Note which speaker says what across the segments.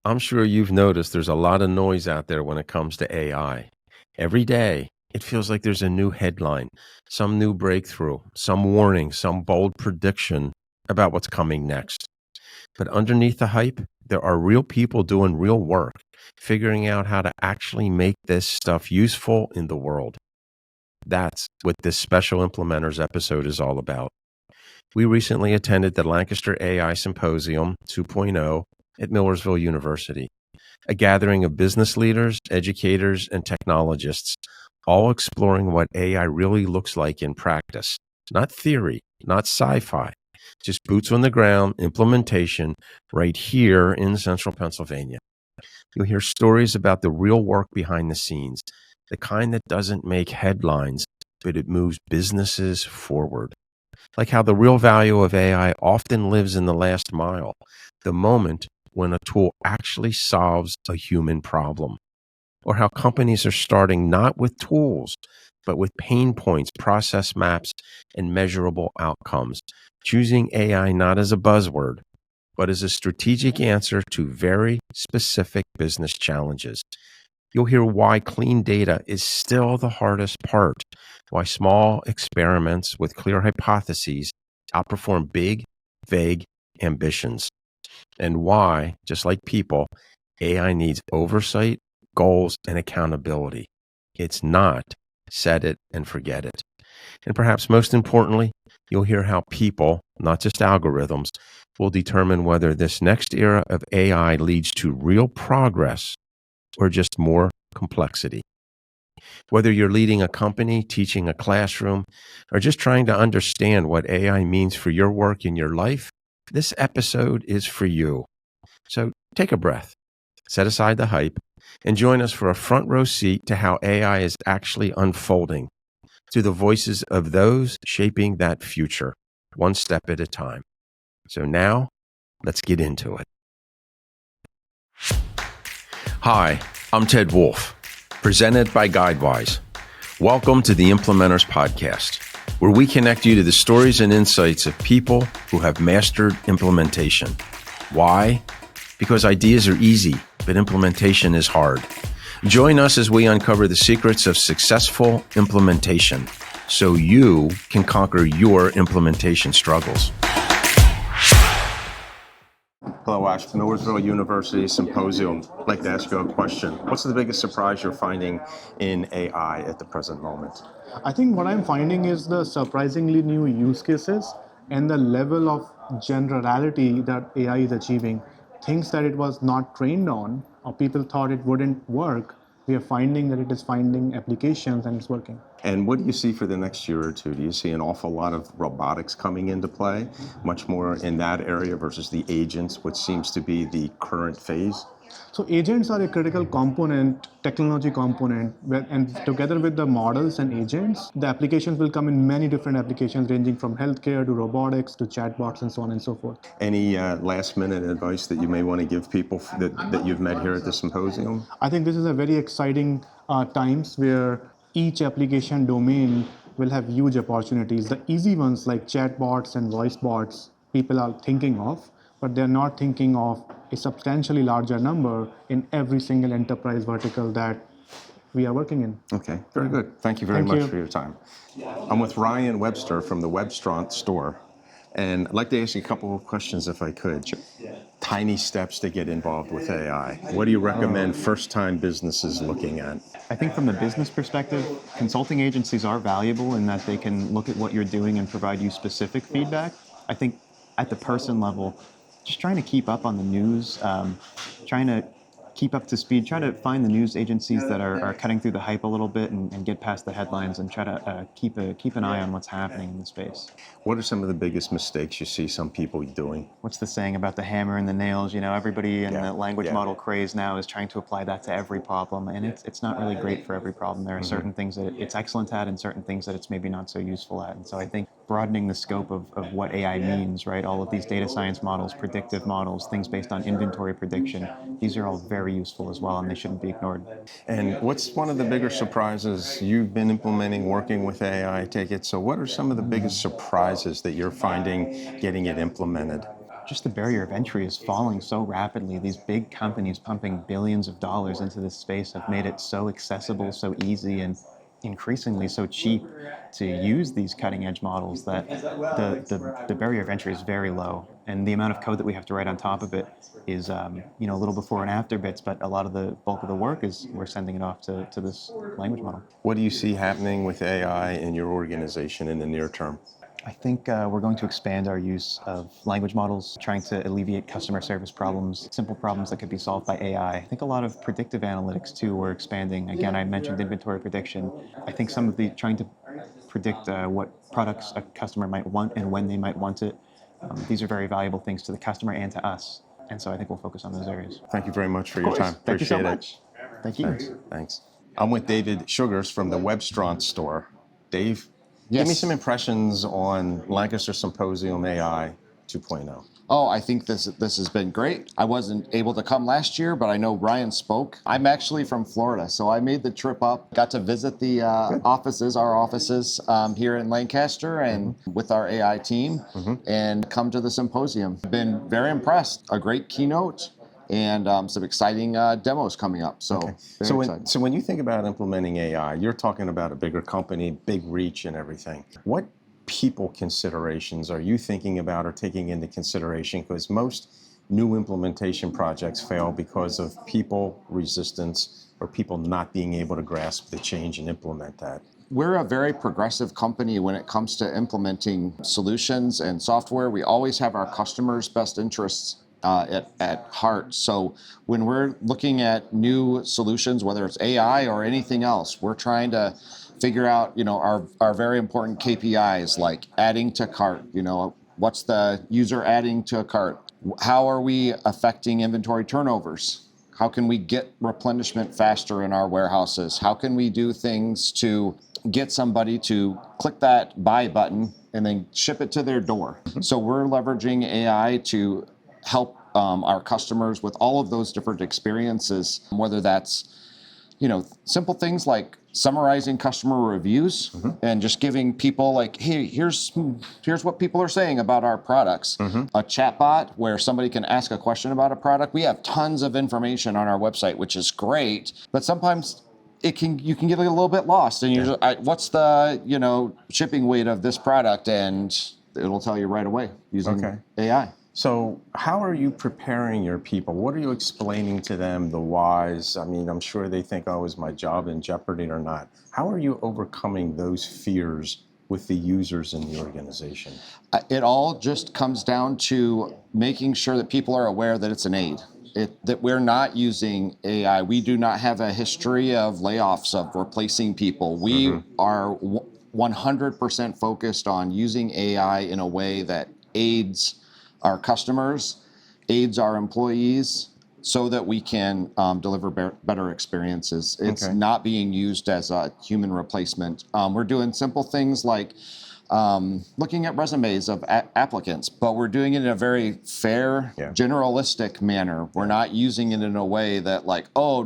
Speaker 1: I'm sure you've noticed there's a lot of noise out there when it comes to AI. Every day, it feels like there's a new headline, some new breakthrough, some warning, some bold prediction about what's coming next. But underneath the hype, there are real people doing real work, figuring out how to actually make this stuff useful in the world. That's what this special Implementors episode is all about. We recently attended the Lancaster AI Symposium 2.0 at Millersville University, a gathering of business leaders, educators, and technologists, all exploring what AI really looks like in practice. Not theory, not sci-fi, just boots on the ground implementation right here in central Pennsylvania. You'll hear stories about the real work behind the scenes, the kind that doesn't make headlines, but it moves businesses forward. Like how the real value of AI often lives in the last mile, the moment when a tool actually solves a human problem. Or how companies are starting not with tools, but with pain points, process maps, and measurable outcomes, choosing AI not as a buzzword, but as a strategic answer to very specific business challenges. You'll hear why clean data is still the hardest part, why small experiments with clear hypotheses outperform big, vague ambitions, and why, just like people, AI needs oversight, goals, and accountability. It's not set it and forget it. And perhaps most importantly, you'll hear how people, not just algorithms, will determine whether this next era of AI leads to real progress or just more complexity. Whether you're leading a company, teaching a classroom, or just trying to understand what AI means for your work in your life, this episode is for you. So take a breath, set aside the hype, and join us for a front row seat to how AI is actually unfolding, to the voices of those shaping that future, one step at a time. So now, let's get into it. Hi, I'm Ted Wolf, presented by Guidewise. Welcome to the Implementors podcast, where we connect you to the stories and insights of people who have mastered implementation. Why? Because ideas are easy, but implementation is hard. Join us as we uncover the secrets of successful implementation so you can conquer your implementation struggles. Hello, Ash. Millersville University Symposium. I'd like to ask you a question. What's the biggest surprise you're finding in AI at the present moment?
Speaker 2: I think what I'm finding is the surprisingly new use cases and the level of generality that AI is achieving. Things that it was not trained on or people thought it wouldn't work, we are finding that it is finding applications and it's working.
Speaker 1: And what do you see for the next year or two? Do you see an awful lot of robotics coming into play, much more in that area versus the agents, which seems to be the current phase?
Speaker 2: So agents are a critical component, technology component, and together with the models and agents, the applications will come in many different applications ranging from healthcare to robotics to chatbots and so on and so forth.
Speaker 1: Any last minute advice that you may want to give people that you've met here at the symposium?
Speaker 2: I think this is a very exciting times where each application domain will have huge opportunities. The easy ones like chatbots and voice bots, people are thinking of, but they're not thinking of a substantially larger number in every single enterprise vertical that we are working in.
Speaker 1: Okay, very good. Thank you very much for your time. I'm with Ryan Webster from the Webstront store, and I'd like to ask you a couple of questions if I could. Sure. Tiny steps to get involved with AI. What do you recommend first-time businesses looking at?
Speaker 3: I think from the business perspective, consulting agencies are valuable in that they can look at what you're doing and provide you specific feedback. I think at the person level, just trying to keep up on the news, trying to keep up to speed, try to find the news agencies that are cutting through the hype a little bit and get past the headlines and try to keep an eye on what's happening in the space.
Speaker 1: What are some of the biggest mistakes you see some people doing?
Speaker 3: What's the saying about the hammer and the nails? You know, everybody in the language model craze now is trying to apply that to every problem, and it's not really great for every problem. There are certain things that it's excellent at and certain things that it's maybe not so useful at. And so I think broadening the scope of what AI means, right? All of these data science models, predictive models, things based on inventory prediction, these are all very useful as well, and they shouldn't be ignored.
Speaker 1: And what's one of the bigger surprises you've been implementing, working with AI, I take it? So what are some of the biggest surprises that you're finding getting it implemented?
Speaker 3: just the barrier of entry is falling so rapidly. These big companies pumping billions of dollars into this space have made it so accessible, so easy, and increasingly so cheap to use these cutting edge models that the barrier of entry is very low. And the amount of code that we have to write on top of it is a little before and after bits, but a lot of the bulk of the work is we're sending it off to this language model.
Speaker 1: What do you see happening with AI in your organization in the near term?
Speaker 3: I think we're going to expand our use of language models, trying to alleviate customer service problems, simple problems that could be solved by AI. I think a lot of predictive analytics too, we're expanding. Again, I mentioned inventory prediction. I think some of the trying to predict what products a customer might want and when they might want it. These are very valuable things to the customer and to us. And so I think we'll focus on those areas.
Speaker 1: Thank you very much for your time.
Speaker 3: Thank you so
Speaker 1: Appreciate
Speaker 3: much.
Speaker 1: it.
Speaker 3: Thank you.
Speaker 1: Thanks. I'm with David Sugars from the Webstront store. Dave,
Speaker 4: Yes.
Speaker 1: give me some impressions on Lancaster Symposium AI 2.0.
Speaker 4: Oh, I think this has been great. I wasn't able to come last year, but I know Ryan spoke. I'm actually from Florida, so I made the trip up, got to visit the our offices here in Lancaster and with our AI team and come to the symposium. Been very impressed. A great keynote and some exciting demos coming up. So, very excited.
Speaker 1: So when you think about implementing AI, you're talking about a bigger company, big reach and everything. What people considerations are you thinking about or taking into consideration? Because most new implementation projects fail because of people resistance or people not being able to grasp the change and implement that.
Speaker 4: We're a very progressive company when it comes to implementing solutions and software. We always have our customers' best interests at heart. So when we're looking at new solutions, whether it's AI or anything else, we're trying to figure out, our very important KPIs, like adding to cart. What's the user adding to a cart? How are we affecting inventory turnovers? How can we get replenishment faster in our warehouses? How can we do things to get somebody to click that buy button and then ship it to their door? So we're leveraging AI to help our customers with all of those different experiences, whether that's simple things like summarizing customer reviews and just giving people like, hey, here's what people are saying about our products. A chatbot where somebody can ask a question about a product. We have tons of information on our website, which is great, but sometimes you can get a little bit lost and you're just, what's the shipping weight of this product, and it'll tell you right away using AI.
Speaker 1: So how are you preparing your people? What are you explaining to them, the whys? I mean, I'm sure they think, is my job in jeopardy or not? How are you overcoming those fears with the users in the organization?
Speaker 4: It all just comes down to making sure that people are aware that it's an aid. That we're not using AI. We do not have a history of layoffs, of replacing people. We are 100% focused on using AI in a way that aids our customers, aids our employees, so that we can deliver better experiences. It's not being used as a human replacement. We're doing simple things like looking at resumes of applicants, but we're doing it in a very fair, generalistic manner. We're not using it in a way that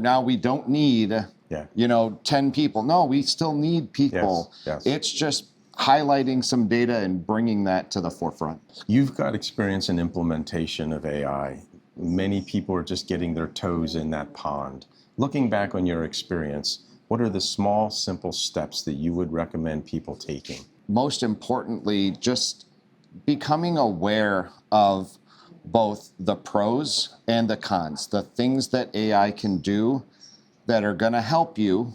Speaker 4: now we don't need 10 people. No, we still need people.
Speaker 1: Yes.
Speaker 4: It's just highlighting some data and bringing that to the forefront.
Speaker 1: You've got experience in implementation of AI. Many people are just getting their toes in that pond. Looking back on your experience, what are the small, simple steps that you would recommend people taking?
Speaker 4: Most importantly, just becoming aware of both the pros and the cons, the things that AI can do that are going to help you,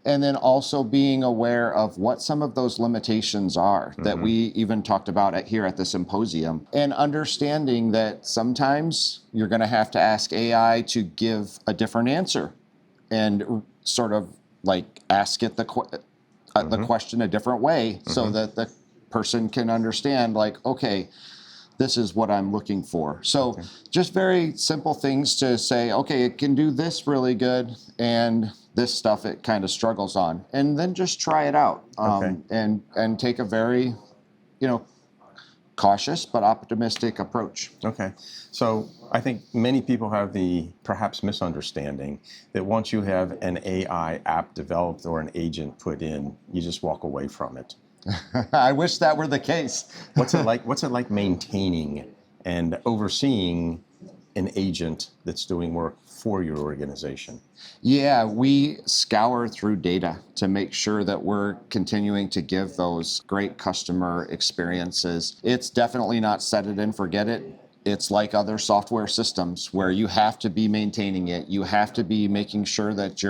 Speaker 4: and then also being aware of what some of those limitations are that we even talked about here at the symposium, and understanding that sometimes you're going to have to ask AI to give a different answer and sort of ask it the question a different way so that the person can understand okay, this is what I'm looking for. So just very simple things to say, okay, it can do this really good, and this stuff it kind of struggles on, and then just try it out and take a very, cautious but optimistic approach.
Speaker 1: Okay, so I think many people have the perhaps misunderstanding that once you have an AI app developed or an agent put in, you just walk away from it.
Speaker 4: I wish that were the case.
Speaker 1: What's it like maintaining and overseeing an agent that's doing work for your organization?
Speaker 4: Yeah, we scour through data to make sure that we're continuing to give those great customer experiences. It's definitely not set it and forget it. It's like other software systems where you have to be maintaining it. You have to be making sure that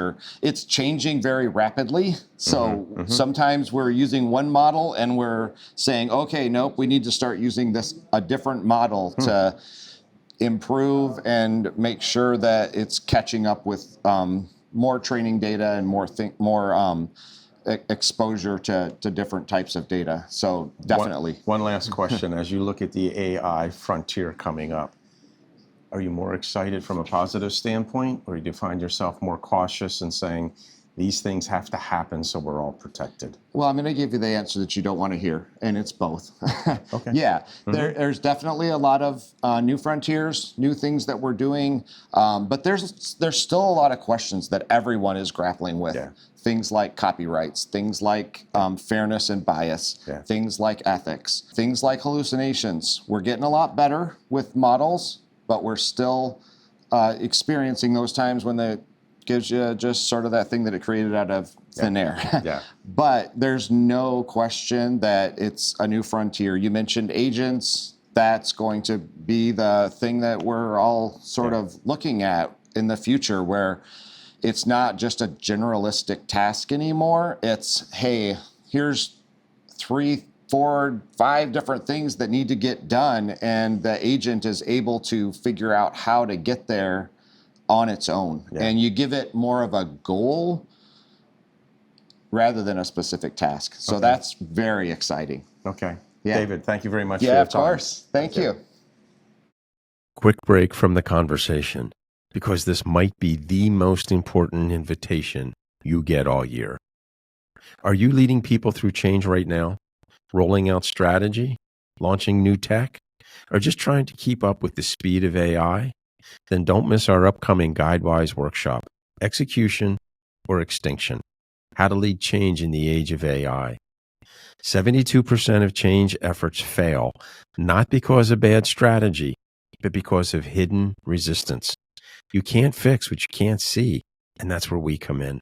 Speaker 4: it's changing very rapidly. So sometimes we're using one model and we're saying, okay, nope, we need to start using a different model to improve and make sure that it's catching up with more training data and more exposure to different types of data. So definitely.
Speaker 1: One last question. As you look at the AI frontier coming up, are you more excited from a positive standpoint, or do you find yourself more cautious and saying, these things have to happen so we're all protected?
Speaker 4: Well, I'm going to give you the answer that you don't want to hear, and it's both.
Speaker 1: Okay.
Speaker 4: Yeah, there's definitely a lot of new frontiers, new things that we're doing, but there's still a lot of questions that everyone is grappling with.
Speaker 1: Yeah.
Speaker 4: Things like copyrights, things like fairness and bias, things like ethics, things like hallucinations. We're getting a lot better with models, but we're still experiencing those times when the gives you just sort of that thing that it created out of thin air.
Speaker 1: Yeah.
Speaker 4: But there's no question that it's a new frontier. You mentioned agents. That's going to be the thing that we're all sort of looking at in the future, where it's not just a generalistic task anymore. It's, hey, here's 3, 4, 5 different things that need to get done, and the agent is able to figure out how to get there on its own.
Speaker 1: Yeah.
Speaker 4: And you give it more of a goal rather than a specific task. So that's very exciting.
Speaker 1: Okay.
Speaker 4: Yeah.
Speaker 1: David, thank you very much for your
Speaker 4: Yeah, of
Speaker 1: time.
Speaker 4: course. Thank you.
Speaker 1: Quick break from the conversation, because this might be the most important invitation you get all year. Are you leading people through change right now? Rolling out strategy? Launching new tech? Or just trying to keep up with the speed of AI? Then don't miss our upcoming Guidewise workshop, Execution or Extinction, How to Lead Change in the Age of AI. 72% of change efforts fail, not because of bad strategy, but because of hidden resistance. You can't fix what you can't see, and that's where we come in.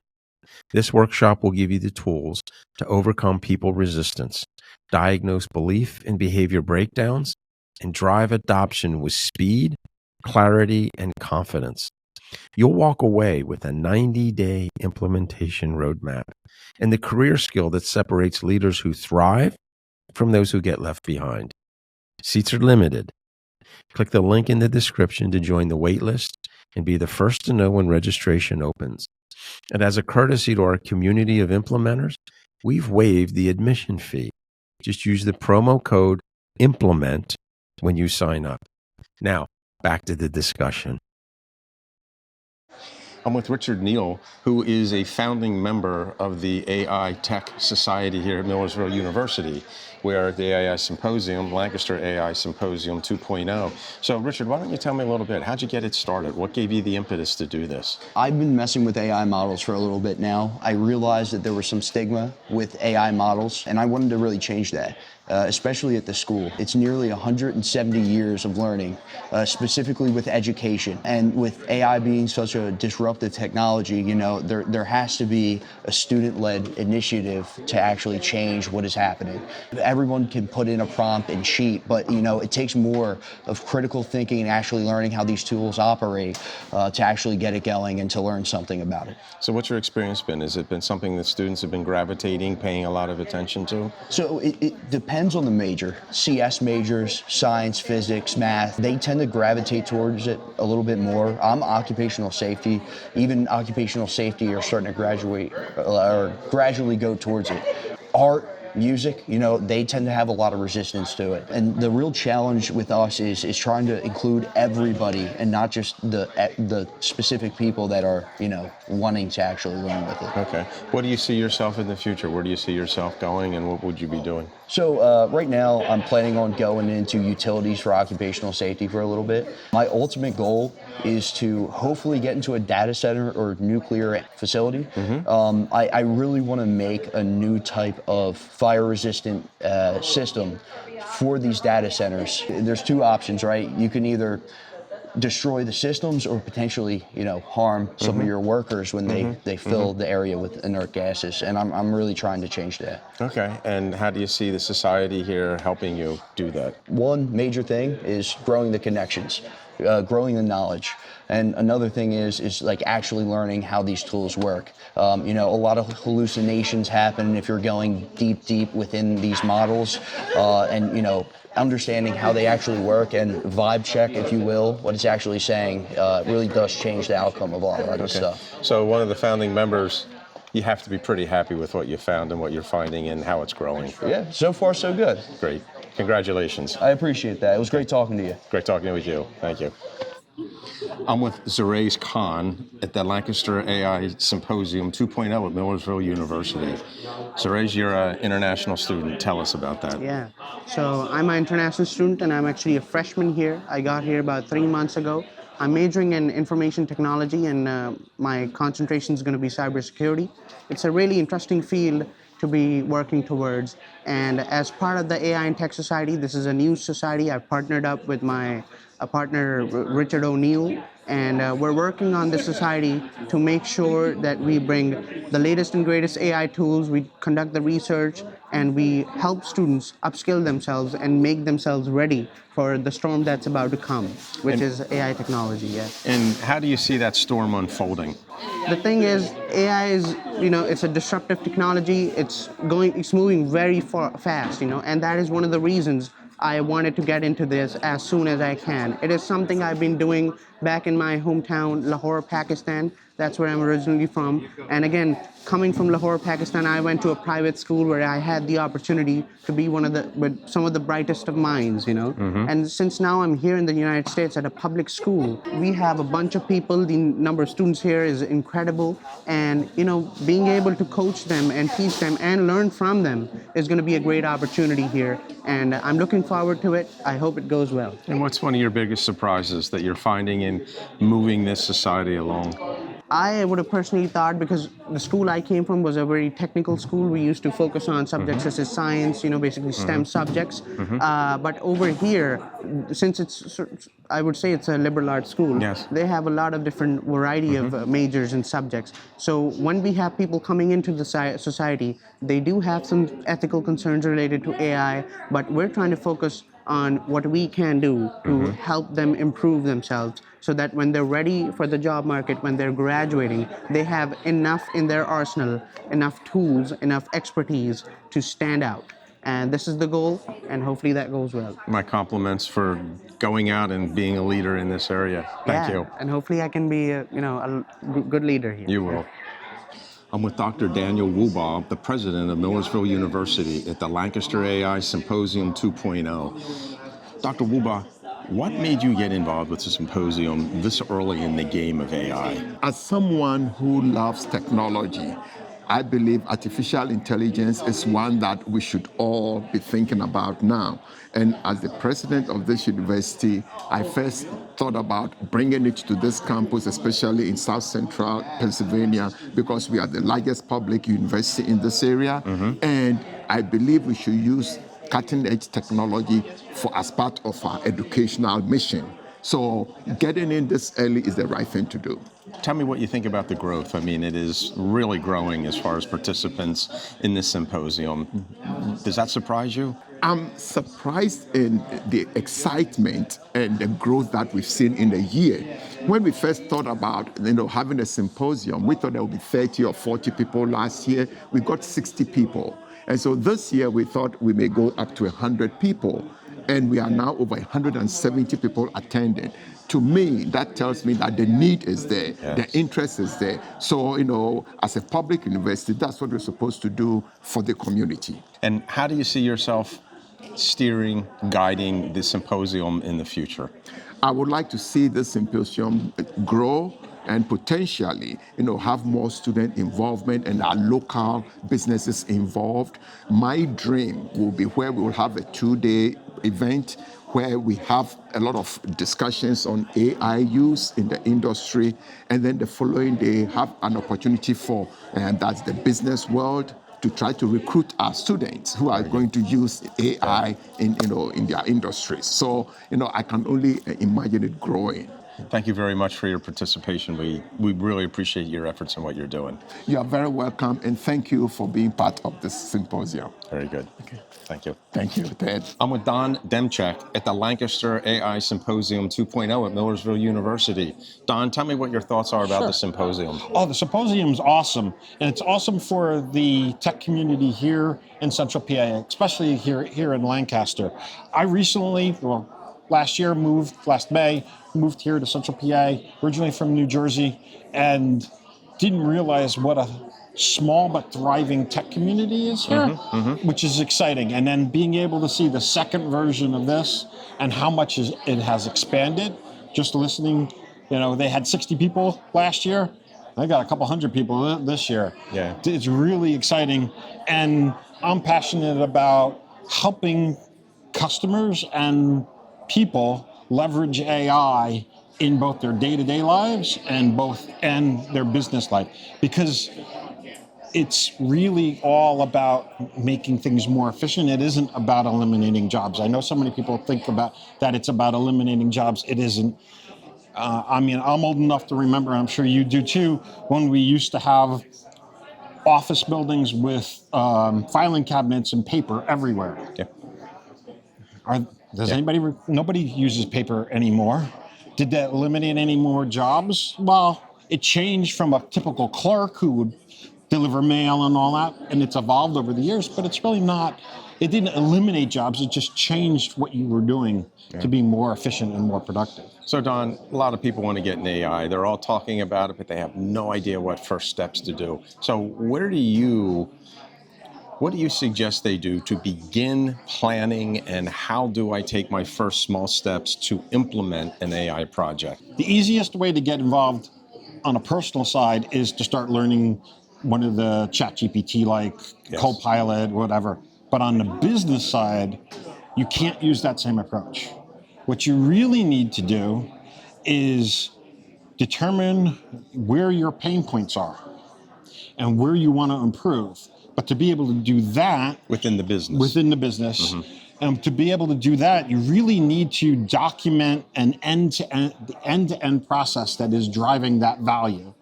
Speaker 1: This workshop will give you the tools to overcome people resistance, diagnose belief and behavior breakdowns, and drive adoption with speed, clarity, and confidence. You'll walk away with a 90-day implementation roadmap and the career skill that separates leaders who thrive from those who get left behind. Seats are limited. Click the link in the description to join the waitlist and be the first to know when registration opens. And as a courtesy to our community of implementers, we've waived the admission fee. Just use the promo code IMPLEMENT when you sign up. Now, back to the discussion. I'm with Richard Neal, who is a founding member of the AI Tech Society here at Millersville University. We are at the AI Symposium, Lancaster AI Symposium 2.0. So, Richard, why don't you tell me a little bit? How'd you get it started? What gave you the impetus to do this?
Speaker 5: I've been messing with AI models for a little bit now. I realized that there was some stigma with AI models, and I wanted to really change that. Especially at the school. It's nearly 170 years of learning, specifically with education. And with AI being such a disruptive technology, there has to be a student-led initiative to actually change what is happening. Everyone can put in a prompt and cheat, but it takes more of critical thinking and actually learning how these tools operate to actually get it going and to learn something about it.
Speaker 1: So what's your experience been? Has it been something that students have been gravitating, paying a lot of attention to?
Speaker 5: So it depends on the major. CS majors, science, physics, math, they tend to gravitate towards it a little bit more. I'm occupational safety. Even occupational safety are starting to graduate or gradually go towards it. Art, music, they tend to have a lot of resistance to it. And the real challenge with us is trying to include everybody and not just the specific people that are, wanting to actually learn with it.
Speaker 1: Okay. What do you see yourself in the future? Where do you see yourself going, and what would you be doing?
Speaker 5: So right now I'm planning on going into utilities for occupational safety for a little bit. My ultimate goal is to hopefully get into a data center or nuclear facility. I really want to make a new type of fire-resistant system for these data centers. There's two options, right? You can either destroy the systems or potentially, harm some of your workers when they fill the area with inert gases. And I'm really trying to change that.
Speaker 1: Okay, and how do you see the society here helping you do that?
Speaker 5: One major thing is growing the connections, growing the knowledge. And another thing is like actually learning how these tools work. A lot of hallucinations happen if you're going deep within these models, and understanding how they actually work and vibe check, if you will, what it's actually saying, really does change the outcome of all of this stuff.
Speaker 1: So one of the founding members, you have to be pretty happy with what you found and what you're finding and how it's growing.
Speaker 5: Yeah, so far so good.
Speaker 1: Great. Congratulations.
Speaker 5: I appreciate that. It was great talking to you.
Speaker 1: Great talking with you. Thank you. I'm with Zarais Khan at the Lancaster AI Symposium 2.0 at Millersville University. Zarais, you're an international student. Tell us about that.
Speaker 6: Yeah, so I'm an international student and I'm actually a freshman here. I got here about 3 months ago. I'm majoring in information technology and my concentration is going to be cybersecurity. It's a really interesting field to be working towards. And as part of the AI and Tech Society, this is a new society. I've partnered up with my partner, Richard O'Neill, and we're working on this society to make sure that we bring the latest and greatest AI tools, we conduct the research, and we help students upskill themselves and make themselves ready for the storm that's about to come, which is AI technology, yeah.
Speaker 1: And how do you see that storm unfolding?
Speaker 6: The thing is, AI is, it's a disruptive technology. It's moving very fast, and that is one of the reasons I wanted to get into this as soon as I can. It is something I've been doing back in my hometown, Lahore, Pakistan. That's where I'm originally from. And again, coming from Lahore, Pakistan, I went to a private school where I had the opportunity to be with some of the brightest of minds, And since now I'm here in the United States at a public school, we have a bunch of people. The number of students here is incredible. And, being able to coach them and teach them and learn from them is going to be a great opportunity here. And I'm looking forward to it. I hope it goes well.
Speaker 1: And what's one of your biggest surprises that you're finding in moving this society along?
Speaker 6: I would have personally thought, because the school I came from was a very technical school, we used to focus on subjects such as science, basically STEM subjects. But over here, since I would say it's a liberal arts school,
Speaker 1: yes,
Speaker 6: they have a lot of different variety of majors and subjects. So when we have people coming into the society, they do have some ethical concerns related to AI, but we're trying to focus on what we can do to help them improve themselves so that when they're ready for the job market, when they're graduating, they have enough in their arsenal, enough tools, enough expertise to stand out. And this is the goal, and hopefully that goes well.
Speaker 1: My compliments for going out and being a leader in this area. Thank you.
Speaker 6: And hopefully I can be a good leader here.
Speaker 1: You will. I'm with Dr. Daniel Wuba, the president of Millersville University at the Lancaster AI Symposium 2.0. Dr. Wuba, what made you get involved with the symposium this early in the game of AI?
Speaker 7: As someone who loves technology, I believe artificial intelligence is one that we should all be thinking about now. And as the president of this university, I first thought about bringing it to this campus, especially in South Central Pennsylvania, because we are the largest public university in this area. And I believe we should use cutting-edge technology as part of our educational mission. So getting in this early is the right thing to do.
Speaker 1: Tell me what you think about the growth. I mean, it is really growing as far as participants in this symposium. Does that surprise you?
Speaker 7: I'm surprised in the excitement and the growth that we've seen in a year. When we first thought about having a symposium, we thought there would be 30 or 40 people last year. We got 60 people. And so this year we thought we may go up to 100 people. And we are now over 170 people attending. To me, that tells me that the need is there, the interest is there. So, as a public university, that's what we're supposed to do for the community.
Speaker 1: And how do you see yourself steering, guiding the symposium in the future?
Speaker 7: I would like to see this symposium grow and potentially, have more student involvement and our local businesses involved. My dream will be where we will have a 2-day event where we have a lot of discussions on AI use in the industry, and then the following day have an opportunity for, and that's the business world, to try to recruit our students who are going to use AI in their industries. So, I can only imagine it growing.
Speaker 1: Thank you very much for your participation. We really appreciate your efforts and what you're doing.
Speaker 7: You are very welcome, and thank you for being part of this symposium.
Speaker 1: Very good. Okay. Thank you.
Speaker 7: Thank you, Ted.
Speaker 1: I'm with Don Demchek at the Lancaster AI Symposium 2.0 at Millersville University. Don, tell me what your thoughts are about the symposium.
Speaker 8: Oh, the symposium's awesome. And it's awesome for the tech community here in Central PA, especially here in Lancaster. I recently, last May, moved here to Central PA, originally from New Jersey, and didn't realize what a small but thriving tech community is here, which is exciting. And then being able to see the second version of this and how much it has expanded, just listening, they had 60 people last year. They got a couple hundred people this year.
Speaker 1: Yeah.
Speaker 8: It's really exciting. And I'm passionate about helping customers and people leverage AI in both their day-to-day lives and their business life, because it's really all about making things more efficient. It isn't about eliminating jobs. I know so many people think about that it's about eliminating jobs. It isn't. I'm old enough to remember, and I'm sure you do too, when we used to have office buildings with filing cabinets and paper everywhere.
Speaker 1: Yeah.
Speaker 8: Nobody uses paper anymore. Did that eliminate any more jobs? Well, it changed from a typical clerk who would deliver mail and all that, and it's evolved over the years, but it's really not, it didn't eliminate jobs, it just changed what you were doing to be more efficient and more productive.
Speaker 1: So Don, a lot of people want to get in AI. They're all talking about it, but they have no idea what first steps to do. So what do you suggest they do to begin planning, and how do I take my first small steps to implement an AI project?
Speaker 8: The easiest way to get involved on a personal side is to start learning one of the ChatGPT like Copilot, whatever. But on the business side, you can't use that same approach. What you really need to do is determine where your pain points are and where you want to improve. But to be able to do that
Speaker 1: within the business,
Speaker 8: and to be able to do that, you really need to document the end-to-end process that is driving that value,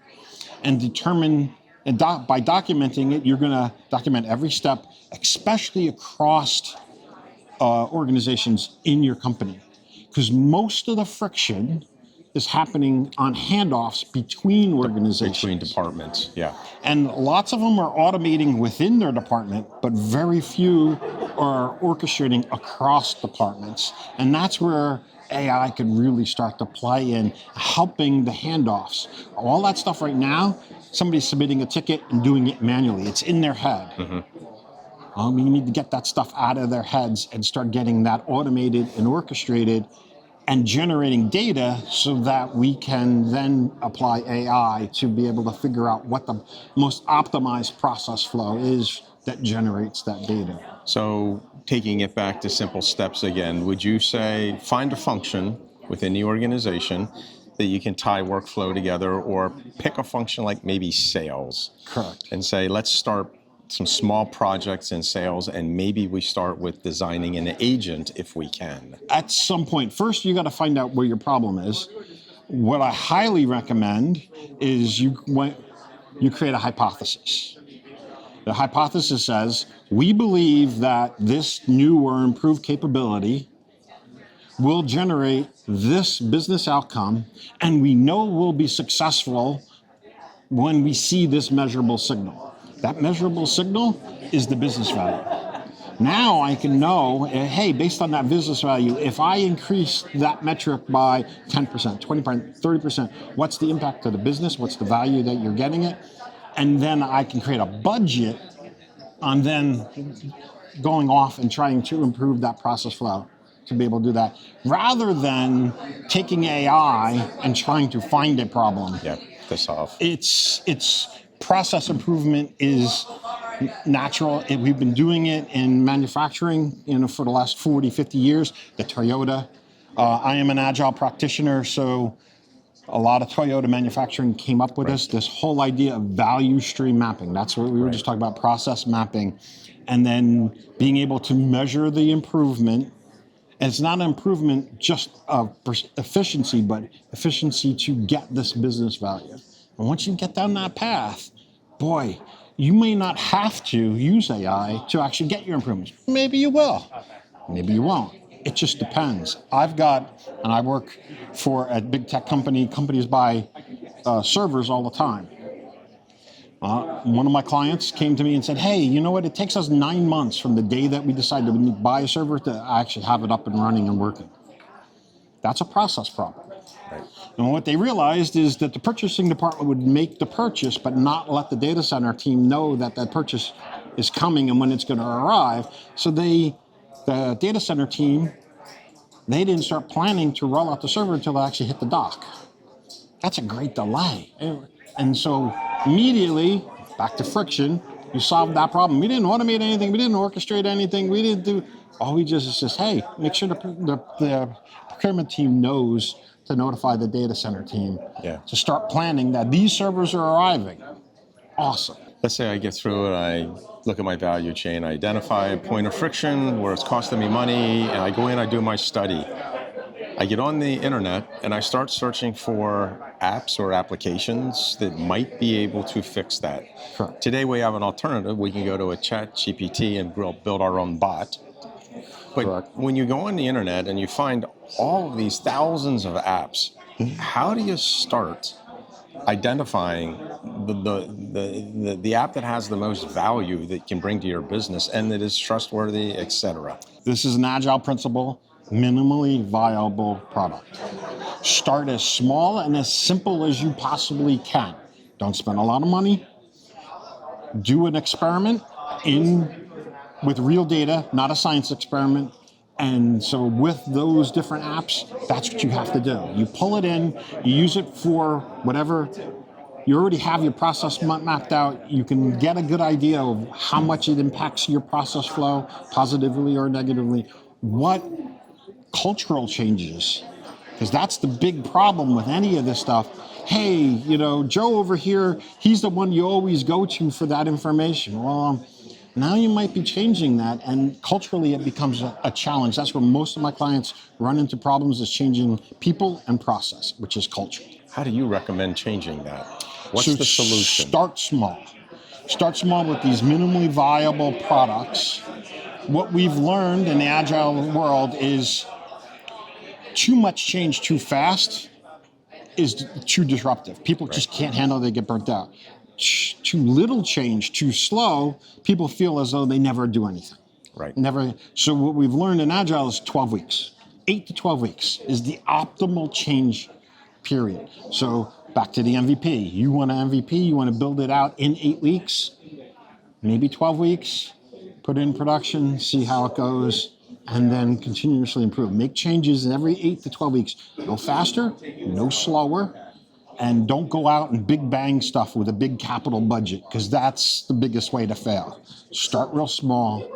Speaker 8: and determine. And by documenting it, you're going to document every step, especially across organizations in your company, because most of the friction is happening on handoffs between organizations.
Speaker 1: Between departments, yeah.
Speaker 8: And lots of them are automating within their department, but very few are orchestrating across departments. And that's where AI could really start to play in, helping the handoffs. All that stuff right now, somebody's submitting a ticket and doing it manually. It's in their head. We need to get that stuff out of their heads and start getting that automated and orchestrated and generating data so that we can then apply AI to be able to figure out what the most optimized process flow is that generates that data.
Speaker 1: So taking it back to simple steps again, would you say find a function within the organization that you can tie workflow together, or pick a function like maybe sales?
Speaker 8: Correct.
Speaker 1: And say, let's start some small projects in sales, and maybe we start with designing an agent if we can.
Speaker 8: At some point, first you got to find out where your problem is. What I highly recommend is you create a hypothesis. The hypothesis says, we believe that this new or improved capability will generate this business outcome, and we know we'll be successful when we see this measurable signal. That measurable signal is the business value. Now I can know, hey, based on that business value, if I increase that metric by 10%, 20%, 30%, what's the impact to the business? What's the value that you're getting it? And then I can create a budget on then going off and trying to improve that process flow to be able to do that, rather than taking AI and trying to find a problem.
Speaker 1: Yeah, to solve.
Speaker 8: It's process improvement is natural. We've been doing it in manufacturing, for the last 40, 50 years. The Toyota. I am an agile practitioner, so a lot of Toyota manufacturing came up with this whole idea of value stream mapping. That's what we were just talking about, process mapping, and then being able to measure the improvement. And it's not an improvement just of efficiency, but efficiency to get this business value. And once you get down that path, boy, you may not have to use AI to actually get your improvements. Maybe you will, maybe you won't. It just depends. I work for a big tech company. Companies buy servers all the time. One of my clients came to me and said, hey, you know what? It takes us 9 months from the day that we decide to buy a server to actually have it up and running and working. That's a process problem. Right. And what they realized is that the purchasing department would make the purchase, but not let the data center team know that that purchase is coming and when it's going to arrive. So the data center team, they didn't start planning to roll out the server until they actually hit the dock. That's a great delay. And so immediately, back to friction, you solved that problem. We didn't automate anything. We didn't orchestrate anything. We didn't do, all we just says, hey, make sure the procurement team knows to notify the data center team to start planning that these servers are arriving. Awesome.
Speaker 1: Let's say I get through and I look at my value chain, I identify a point of friction where it's costing me money, and I go in, I do my study. I get on the internet and I start searching for apps or applications that might be able to fix that.
Speaker 8: Sure.
Speaker 1: Today we have an alternative. We can go to a chat GPT and build our own bot. But when you go on the internet and you find all of these thousands of apps, how do you start identifying the app that has the most value that can bring to your business and that is trustworthy, etc.?
Speaker 8: This is an agile principle. Minimally viable product. Start as small and as simple as you possibly can. Don't spend a lot of money. Do an experiment with real data, not a science experiment. And so with those different apps, that's what you have to do. You pull it in, you use it for whatever. You already have your process mapped out. You can get a good idea of how much it impacts your process flow, positively or negatively. What cultural changes, because that's the big problem with any of this stuff. Hey, Joe over here, he's the one you always go to for that information. Well, now you might be changing that, and culturally it becomes a challenge. That's where most of my clients run into problems, is changing people and process, which is culture.
Speaker 1: How do you recommend changing that? What's the solution?
Speaker 8: Start small. Start small with these minimally viable products. What we've learned in the agile world is too much change too fast is too disruptive. People just can't handle it, they get burnt out. Too little change, too slow, people feel as though they never do anything.
Speaker 1: Right.
Speaker 8: Never. So what we've learned in agile is 12 weeks. 8 to 12 weeks is the optimal change period. So back to the MVP. You want an MVP, you want to build it out in 8 weeks, maybe 12 weeks, put it in production, see how it goes, and then continuously improve. Make changes in every 8 to 12 weeks. Go faster, no slower, and don't go out and big bang stuff with a big capital budget, because that's the biggest way to fail. Start real small,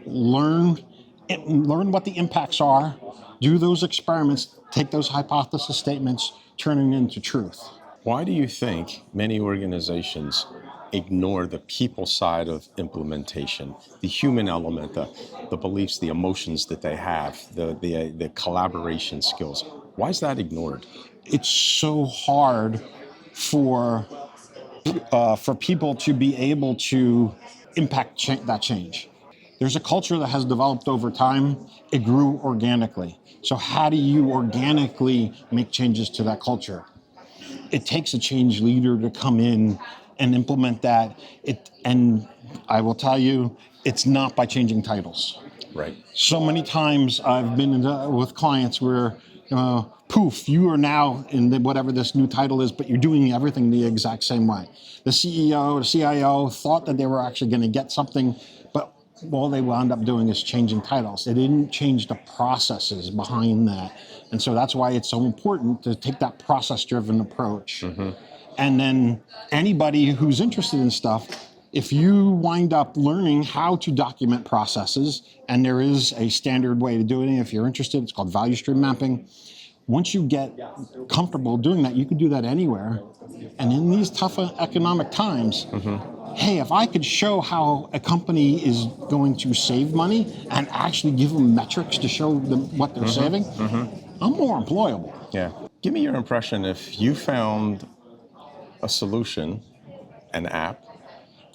Speaker 8: learn what the impacts are, do those experiments, take those hypothesis statements, turn them into truth.
Speaker 1: Why do you think many organizations ignore the people side of implementation, the human element, the beliefs, the emotions that they have, the collaboration skills? Why is that ignored?
Speaker 8: It's so hard for people to be able to impact that change. There's a culture that has developed over time. It grew organically. So how do you organically make changes to that culture? It takes a change leader to come in and implement that. And I will tell you, it's not by changing titles.
Speaker 1: Right.
Speaker 8: So many times I've been with clients where, poof, you are now in whatever this new title is, but you're doing everything the exact same way. The CEO, the CIO thought that they were actually going to get something, but all they wound up doing is changing titles. They didn't change the processes behind that. And so that's why it's so important to take that process-driven approach. Mm-hmm. And then anybody who's interested in stuff, if you wind up learning how to document processes, and there is a standard way to do it, and if you're interested, it's called value stream mapping. Once you get comfortable doing that, you can do that anywhere. And in these tough economic times, hey, if I could show how a company is going to save money and actually give them metrics to show them what they're saving, I'm more employable.
Speaker 1: Yeah. Give me your impression if you found a solution, an app,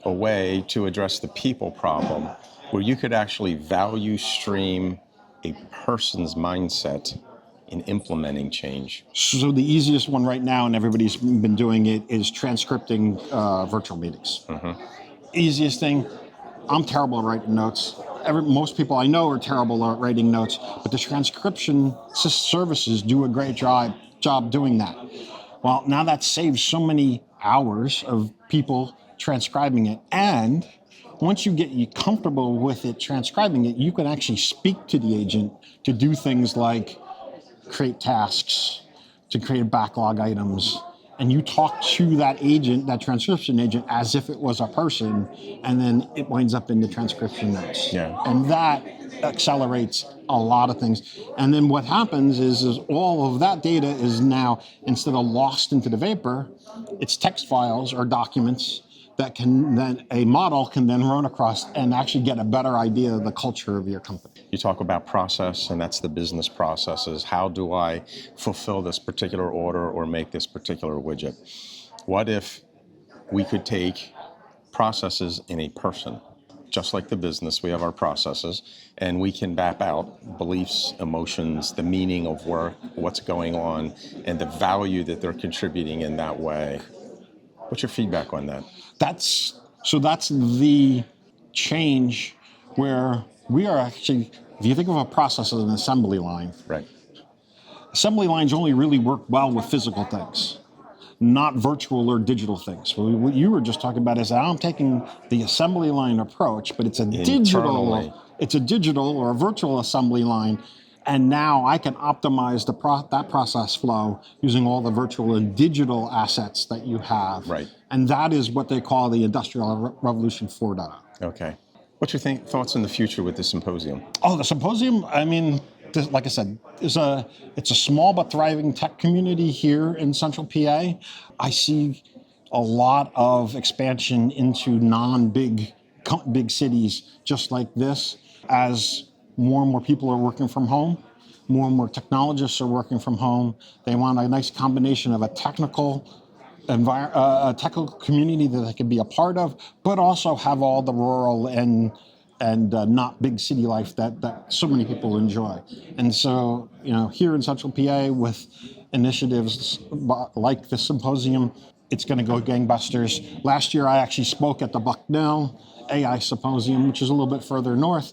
Speaker 1: a way to address the people problem where you could actually value stream a person's mindset in implementing change.
Speaker 8: So the easiest one right now, and everybody's been doing it, is transcripting virtual meetings. Easiest thing. I'm terrible at writing notes. Most people I know are terrible at writing notes, but the transcription services do a great job doing that. Well, now that saves so many hours of people transcribing it, and once you get comfortable with it transcribing it, you can actually speak to the agent to do things like create tasks, to create backlog items, and you talk to that agent, that transcription agent, as if it was a person, and then it winds up in the transcription notes.
Speaker 1: Yeah.
Speaker 8: And that accelerates a lot of things. And then what happens is all of that data is now, instead of lost into the vapor, it's text files or documents that a model can then run across and actually get a better idea of the culture of your company.
Speaker 1: You talk about process, and that's the business processes. How do I fulfill this particular order or make this particular widget? What if we could take processes in a person? Just like the business, we have our processes, and we can map out beliefs, emotions, the meaning of work, what's going on, and the value that they're contributing in that way. What's your feedback on that?
Speaker 8: That's the change where we are actually, if you think of a process as an assembly line,
Speaker 1: Right.
Speaker 8: Assembly lines only really work well with physical things, not virtual or digital things. What you were just talking about is I'm taking the assembly line approach, but it's a digital or a virtual assembly line, and now I can optimize that process flow using all the virtual and digital assets that you have.
Speaker 1: Right.
Speaker 8: And that is what they call the Industrial Revolution 4.0.
Speaker 1: Okay. What's your thoughts in the future with the symposium?
Speaker 8: Oh, the symposium, I mean, like I said, it's a small but thriving tech community here in Central PA. I see a lot of expansion into non-big cities just like this as more and more people are working from home. More and more technologists are working from home. They want a nice combination of a technical community that they can be a part of, but also have all the rural and not big city life that so many people enjoy. And so, here in Central PA with initiatives like the symposium, it's going to go gangbusters. Last year, I actually spoke at the Bucknell AI Symposium, which is a little bit further north.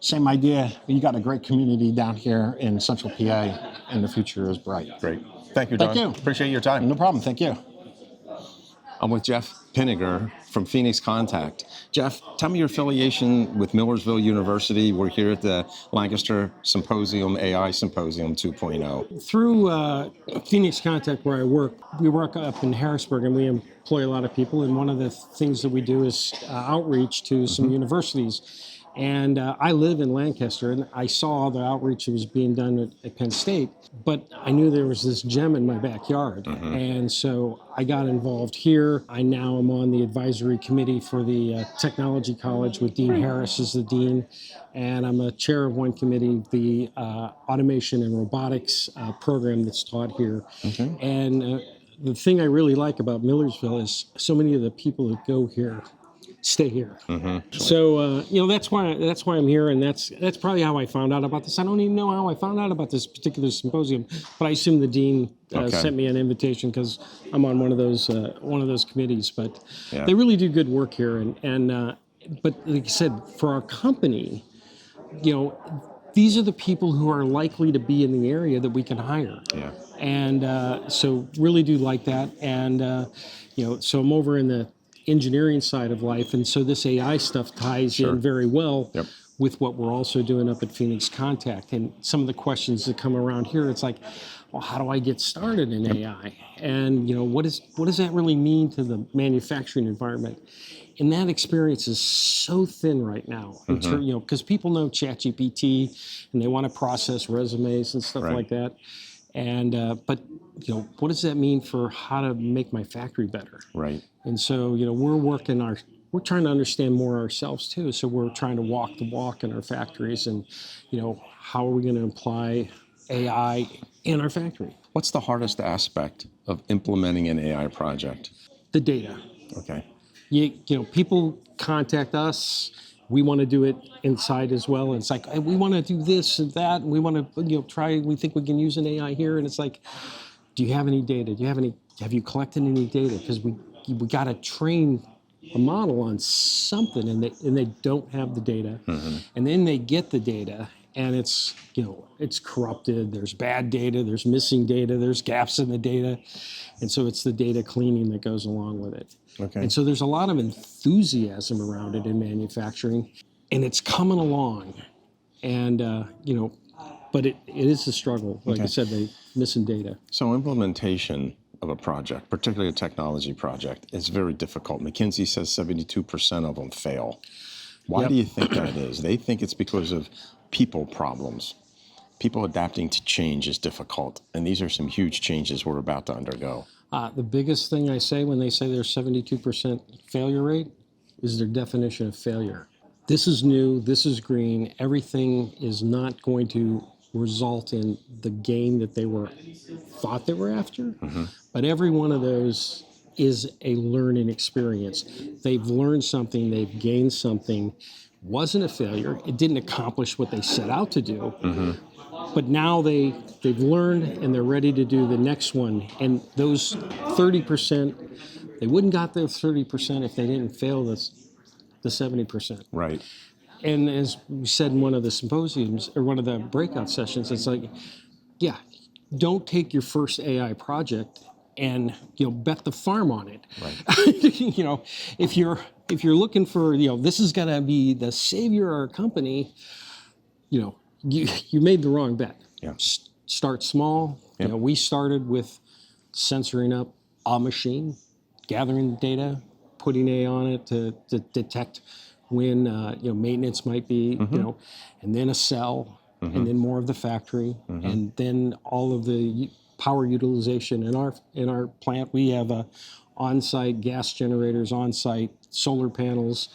Speaker 8: Same idea. You got a great community down here in Central PA, and the future is bright.
Speaker 1: Great. Thank you, Don.
Speaker 8: Thank you.
Speaker 1: Appreciate your time.
Speaker 8: No problem. Thank you.
Speaker 1: I'm with Jeff Pinniger from Phoenix Contact. Jeff, tell me your affiliation with Millersville University. We're here at the Lancaster Symposium, AI Symposium 2.0.
Speaker 9: Through Phoenix Contact, where I work, we work up in Harrisburg, and we employ a lot of people. And one of the things that we do is outreach to some universities. And I live in Lancaster, and I saw the outreach that was being done at Penn State, but I knew there was this gem in my backyard. And so I got involved here. I now am on the advisory committee for the Technology College with Dean Harris as the dean, and I'm a chair of one committee, the automation and robotics program that's taught here. And the thing I really like about Millersville is so many of the people that go here stay here. So that's why I'm here, and that's probably how I found out about this. I don't even know how I found out about this particular symposium, but I assume the dean sent me an invitation because I'm on one of those committees. But they really do good work here, and but like I said, for our company, these are the people who are likely to be in the area that we can hire. And so really do like that, and so I'm over in the engineering side of life, and so this AI stuff ties in very well with what we're also doing up at Phoenix Contact. And some of the questions that come around here, it's like, well, how do I get started in AI? And what does that really mean to the manufacturing environment? And that experience is so thin right now, because people know ChatGPT and they want to process resumes and stuff like that. And but what does that mean for how to make my factory better?
Speaker 1: Right.
Speaker 9: And so we're trying to understand more ourselves too. So we're trying to walk the walk in our factories, and how are we going to apply AI in our factory?
Speaker 1: What's the hardest aspect of implementing an AI project?
Speaker 9: The data.
Speaker 1: Okay.
Speaker 9: People contact us. We want to do it inside as well. And it's like, hey, we want to do this and that. And we want to try. We think we can use an AI here. And it's like, do you have any data? Have you collected any data? Because we got to train a model on something, and they don't have the data. And then they get the data, and it's corrupted. There's bad data. There's missing data. There's gaps in the data. And so it's the data cleaning that goes along with it.
Speaker 1: Okay.
Speaker 9: And so there's a lot of enthusiasm around it in manufacturing, and it's coming along. And, but it is a struggle. Like I said, they're missing data.
Speaker 1: So implementation of a project, particularly a technology project, is very difficult. McKinsey says 72% of them fail. Why do you think that is? They think it's because of people problems. People adapting to change is difficult, and these are some huge changes we're about to undergo.
Speaker 9: The biggest thing I say when they say there's 72% failure rate is their definition of failure. This is new, this is green, everything is not going to result in the gain that they thought they were after, but every one of those is a learning experience. They've learned something, they've gained something. Wasn't a failure, it didn't accomplish what they set out to do, but now they've learned and they're ready to do the next one. And those 30%, they wouldn't got their 30% if they didn't fail the 70%.
Speaker 1: Right.
Speaker 9: And as we said in one of the symposiums, or one of the breakout sessions, it's like, don't take your first AI project and bet the farm on it.
Speaker 1: Right.
Speaker 9: If you're looking for this is gonna be the savior of our company, you made the wrong bet.
Speaker 1: Yeah.
Speaker 9: Start small.
Speaker 1: Yep.
Speaker 9: We started with censoring up a machine, gathering data, putting AI on it to detect when maintenance might be, and then a cell, and then more of the factory, and then all of the power utilization in our plant. We have on-site gas generators, on-site solar panels.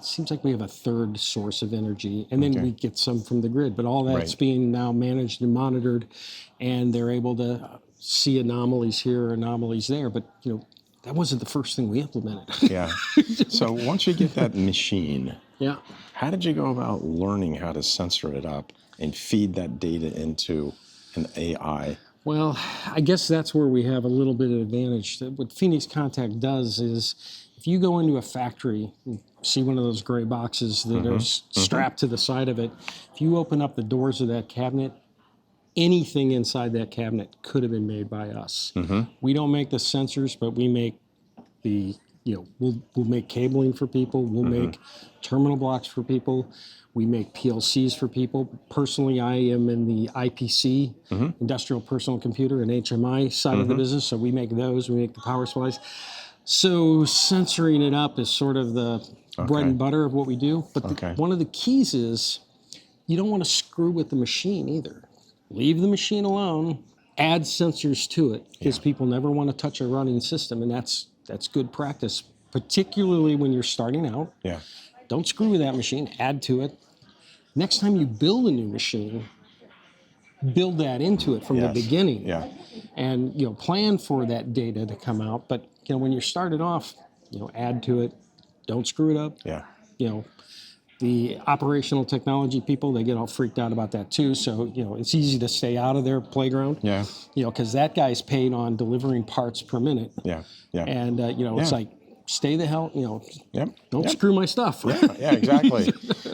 Speaker 9: Seems like we have a third source of energy, and then we get some from the grid. But all that's being now managed and monitored, and they're able to see anomalies here, anomalies there. But that wasn't the first thing we implemented.
Speaker 1: Yeah. So once you get that machine, how did you go about learning how to censor it up and feed that data into an AI?
Speaker 9: Well, I guess that's where we have a little bit of advantage. What Phoenix Contact does is, if you go into a factory, and see one of those gray boxes that are strapped to the side of it, if you open up the doors of that cabinet, anything inside that cabinet could have been made by us. We don't make the sensors, but we make we'll make cabling for people. We'll make terminal blocks for people. We make PLCs for people. Personally, I am in the IPC, Industrial Personal Computer, and HMI side of the business. So we make those. We make the power supplies. So censoring it up is sort of the bread and butter of what we do. But one of the keys is you don't want to screw with the machine either. Leave the machine alone. Add sensors to it, because people never want to touch a running system, and that's good practice, particularly when you're starting out.
Speaker 1: Yeah.
Speaker 9: Don't screw with that machine. Add to it. Next time you build a new machine, build that into it from the beginning.
Speaker 1: Yeah.
Speaker 9: And plan for that data to come out. But when you're started off, add to it. Don't screw it up.
Speaker 1: Yeah.
Speaker 9: The operational technology people, they get all freaked out about that too. So, it's easy to stay out of their playground.
Speaker 1: Yeah.
Speaker 9: Because that guy's paid on delivering parts per minute.
Speaker 1: Yeah. Yeah.
Speaker 9: And, it's like, stay the hell, don't screw my stuff.
Speaker 1: Yeah, exactly.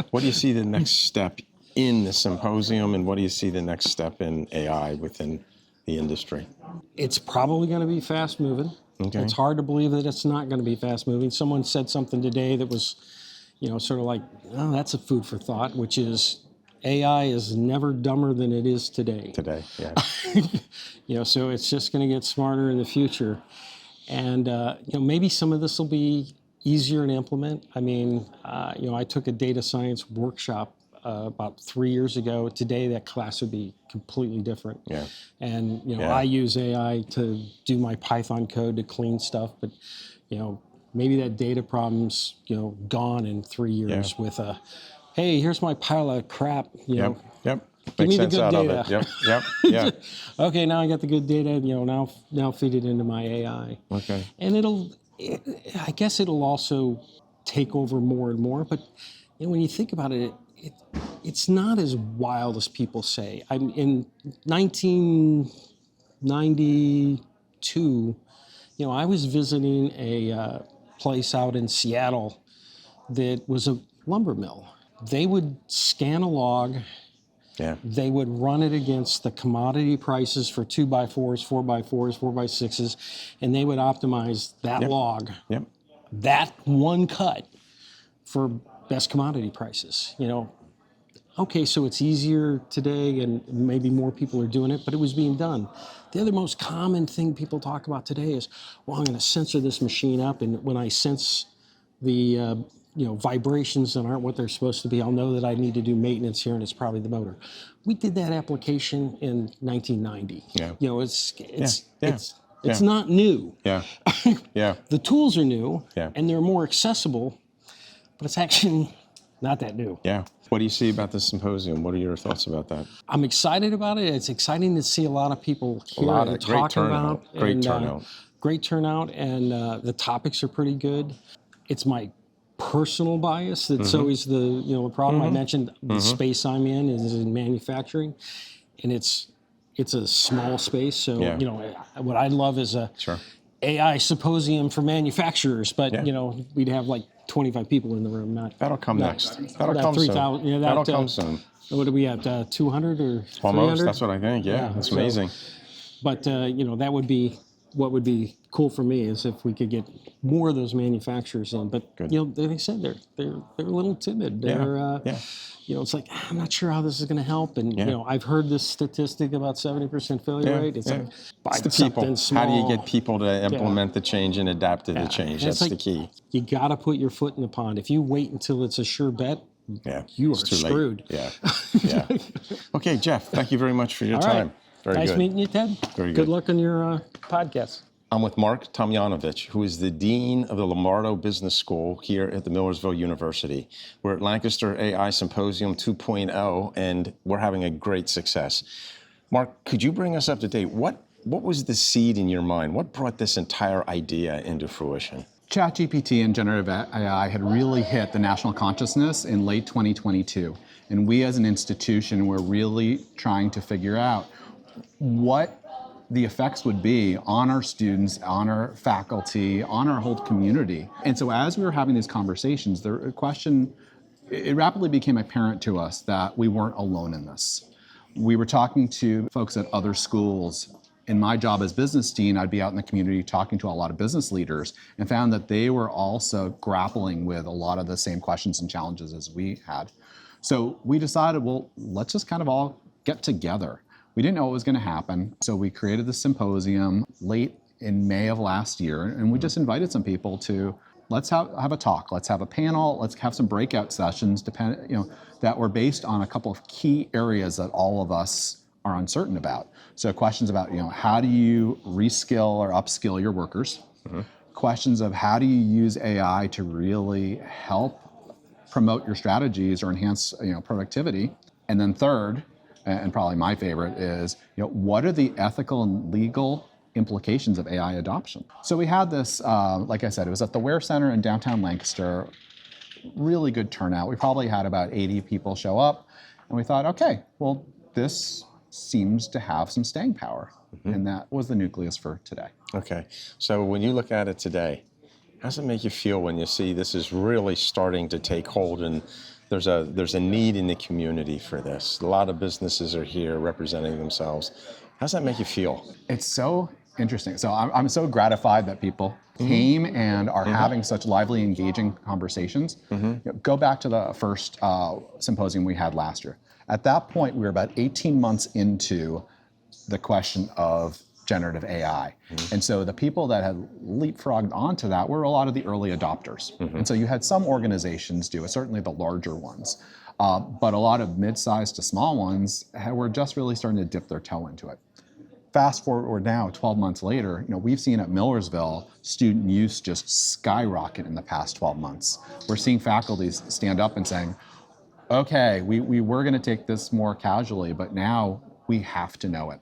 Speaker 1: What do you see the next step in the symposium, and what do you see the next step in AI within the industry?
Speaker 9: It's probably going to be fast moving.
Speaker 1: Okay.
Speaker 9: It's hard to believe that it's not going to be fast moving. Someone said something today that was, sort of like, oh, that's a food for thought, which is AI is never dumber than it is today.
Speaker 1: Today, yeah.
Speaker 9: So it's just going to get smarter in the future. And, maybe some of this will be easier to implement. I mean, I took a data science workshop about 3 years ago. Today, that class would be completely different.
Speaker 1: Yeah.
Speaker 9: And, I use AI to do my Python code to clean stuff, but, maybe that data problem's, gone in 3 years with a, hey, here's my pile of crap,
Speaker 1: Yep.
Speaker 9: Give me
Speaker 1: Makes
Speaker 9: the
Speaker 1: sense
Speaker 9: good
Speaker 1: out
Speaker 9: data.
Speaker 1: of it. Yep. Yeah.
Speaker 9: Okay, now I got the good data. Now feed it into my AI.
Speaker 1: Okay.
Speaker 9: And I guess it'll also take over more and more. But when you think about it, it's not as wild as people say. In 1992, I was visiting a place out in Seattle that was a lumber mill. They would scan a log.
Speaker 1: Yeah.
Speaker 9: They would run it against the commodity prices for 2x4s, 4x4s, 4x6s, and they would optimize that log, that one cut, for best commodity prices. Okay, so it's easier today, and maybe more people are doing it, but it was being done. The other most common thing people talk about today is, well, I'm going to sensor this machine up, and when I sense the vibrations that aren't what they're supposed to be, I'll know that I need to do maintenance here, and it's probably the motor. We did that application in 1990.
Speaker 1: Yeah.
Speaker 9: It's not new.
Speaker 1: Yeah. Yeah.
Speaker 9: The tools are new,
Speaker 1: Yeah.
Speaker 9: and they're more accessible, but it's actually not that new.
Speaker 1: Yeah. What do you see about this symposium? What are your thoughts about that?
Speaker 9: I'm excited about it. It's exciting to see a lot of people here and talking about.
Speaker 1: Great turnout.
Speaker 9: Great turnout, and the topics are pretty good. It's my personal bias that's always the problem. I mentioned the space I'm in is in manufacturing, and it's a small space. So what I'd love is a AI symposium for manufacturers, but we'd have like 25 people in the room.
Speaker 1: That'll come next. That'll come soon. That'll come soon.
Speaker 9: What are we at? 200 or 300?
Speaker 1: Almost. That's what I think. Yeah, that's amazing.
Speaker 9: But that would be what would be cool for me is if we could get more of those manufacturers in. But like I said, they're a little timid. They're it's like, I'm not sure how this is going to help. And I've heard this statistic about 70% failure rate. It's like,
Speaker 1: it's the people. How do you get people to implement the change and adapt to the change? That's the key.
Speaker 9: You got to put your foot in the pond. If you wait until it's a sure bet, you are screwed.
Speaker 1: Yeah. Okay, Jeff, thank you very much for your time. Very
Speaker 9: nice
Speaker 1: good.
Speaker 9: meeting you, Ted.
Speaker 1: Very good.
Speaker 9: Good luck on your podcast.
Speaker 1: I'm with Mark Tomjanovich, who is the Dean of the Lombardo Business School here at the Millersville University. We're at Lancaster AI Symposium 2.0, and we're having a great success. Mark, could you bring us up to date? What was the seed in your mind? What brought this entire idea into fruition?
Speaker 10: ChatGPT and generative AI had really hit the national consciousness in late 2022. And we as an institution were really trying to figure out what the effects would be on our students, on our faculty, on our whole community. And so as we were having these conversations, it rapidly became apparent to us that we weren't alone in this. We were talking to folks at other schools. In my job as business dean, I'd be out in the community talking to a lot of business leaders and found that they were also grappling with a lot of the same questions and challenges as we had. So we decided, well, let's just kind of all get together. We didn't know what was going to happen, so we created the symposium late in May of last year, and we just invited some people to let's have a talk, let's have a panel, let's have some breakout sessions, that were based on a couple of key areas that all of us are uncertain about. So questions about how do you reskill or upskill your workers? Questions of how do you use AI to really help promote your strategies or enhance productivity? And then third, and probably my favorite is, what are the ethical and legal implications of AI adoption? So we had this, like I said, it was at the Ware Center in downtown Lancaster, really good turnout. We probably had about 80 people show up, and we thought, okay, well, this seems to have some staying power. And that was the nucleus for today.
Speaker 1: Okay, so when you look at it today, how does it make you feel when you see this is really starting to take hold and there's a need in the community for this? A lot of businesses are here representing themselves. How does that make you feel?
Speaker 10: It's so interesting. So I'm so gratified that people came and are having such lively, engaging conversations. Go back to the first symposium we had last year. At that point, we were about 18 months into the question of generative AI. And so the people that had leapfrogged onto that were a lot of the early adopters. And so you had some organizations do it, certainly the larger ones, but a lot of mid-sized to small ones were just really starting to dip their toe into it. Fast forward now, 12 months later, we've seen at Millersville student use just skyrocket in the past 12 months. We're seeing faculty stand up and saying, okay, we were going to take this more casually, but now we have to know it.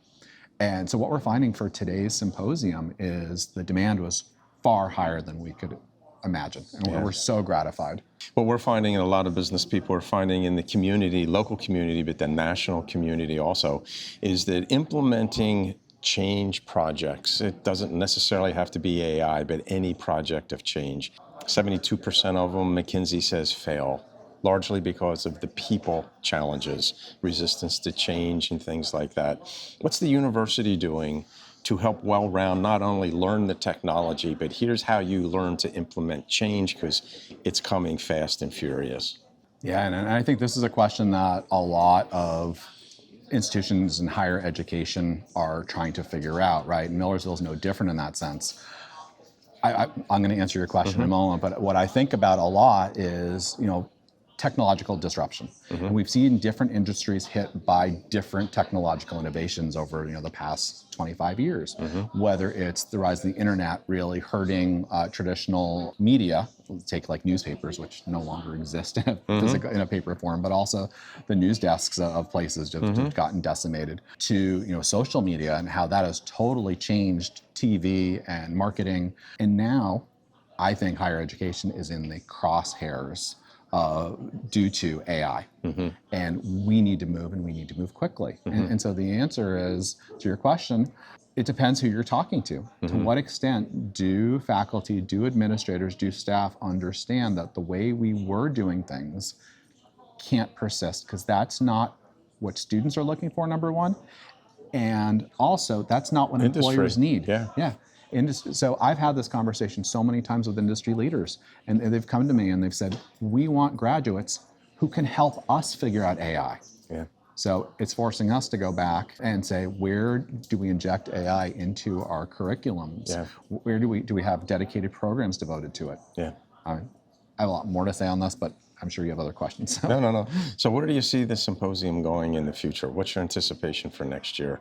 Speaker 10: And so what we're finding for today's symposium is the demand was far higher than we could imagine. And we're so gratified.
Speaker 1: What we're finding, and a lot of business people are finding in the community, local community, but the national community also, is that implementing change projects, it doesn't necessarily have to be AI, but any project of change. 72% of them, McKinsey says, fail, largely because of the people challenges, resistance to change and things like that. What's the university doing to help well-round not only learn the technology, but here's how you learn to implement change, because it's coming fast and furious?
Speaker 10: Yeah, and I think this is a question that a lot of institutions in higher education are trying to figure out, right? Millersville is no different in that sense. I'm going to answer your question in a moment, but what I think about a lot is, technological disruption. And we've seen different industries hit by different technological innovations over the past 25 years, whether it's the rise of the internet really hurting traditional media, take like newspapers, which no longer exist in a paper form, but also the news desks of places just have gotten decimated, to social media and how that has totally changed TV and marketing. And now I think higher education is in the crosshairs due to AI. And we need to move, and we need to move quickly. And so the answer is, to your question, it depends who you're talking to. To what extent do faculty, do administrators, do staff understand that the way we were doing things can't persist? Because that's not what students are looking for, number one. And also, that's not what employers need. Yeah. So I've had this conversation so many times with industry leaders, and they've come to me and they've said, we want graduates who can help us figure out AI. So it's forcing us to go back and say, where do we inject AI into our curriculums? Where do we have dedicated programs devoted to it? I have a lot more to say on this, but I'm sure you have other questions.
Speaker 1: No. So where do you see the symposium going in the future? What's your anticipation for next year?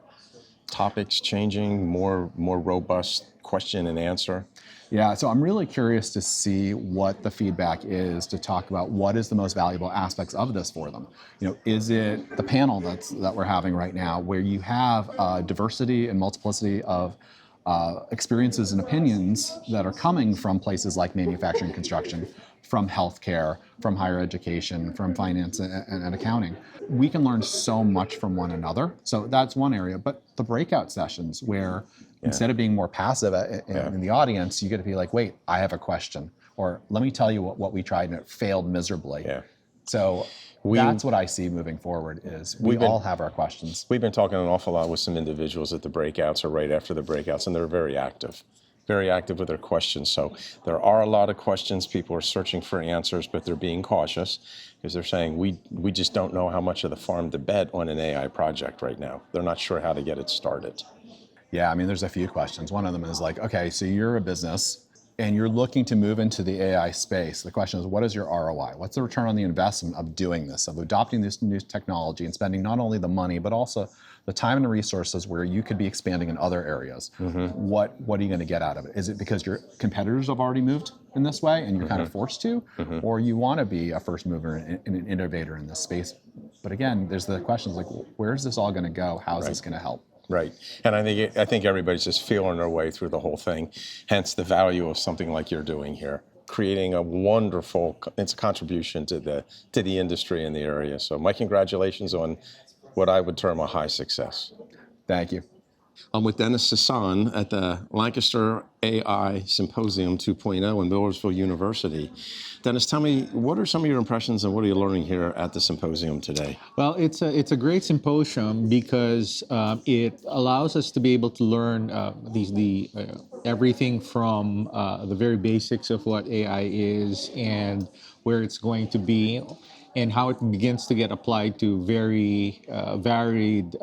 Speaker 1: Topics changing, more robust question and answer?
Speaker 10: Yeah, so I'm really curious to see what the feedback is to talk about what is the most valuable aspects of this for them. Is it the panel that we're having right now, where you have diversity and multiplicity of experiences and opinions that are coming from places like manufacturing, construction, from healthcare, from higher education, from finance and accounting. We can learn so much from one another. So that's one area. But the breakout sessions where instead of being more passive in the audience, you get to be like, wait, I have a question. Or let me tell you what we tried and it failed miserably. So that's what I see moving forward is we all have our questions.
Speaker 1: We've been talking an awful lot with some individuals at the breakouts or right after the breakouts, and they're very active with their questions. So there are a lot of questions. People are searching for answers, but they're being cautious because they're saying, we just don't know how much of the farm to bet on an AI project right now. They're not sure how to get it started.
Speaker 10: Yeah, there's a few questions. One of them is like, okay, so you're a business and you're looking to move into the AI space. The question is, what is your ROI? What's the return on the investment of doing this, of adopting this new technology and spending not only the money, but also the time and the resources where you could be expanding in other areas? What are you going to get out of it? Is it because your competitors have already moved in this way and you're kind of forced to? Or you want to be a first mover and an innovator in this space? But again, there's the questions like, where's this all going to go? How's this going to help?
Speaker 1: Right. And I think everybody's just feeling their way through the whole thing, hence the value of something like you're doing here, creating a wonderful contribution to the industry in the area. So my congratulations on what I would term a high success.
Speaker 10: Thank you.
Speaker 1: I'm with Dennis Sasson at the Lancaster AI Symposium 2.0 in Millersville University. Dennis, tell me, what are some of your impressions and what are you learning here at the symposium today?
Speaker 11: Well, it's a great symposium because it allows us to be able to learn everything from the very basics of what AI is and where it's going to be, and how it begins to get applied to very varied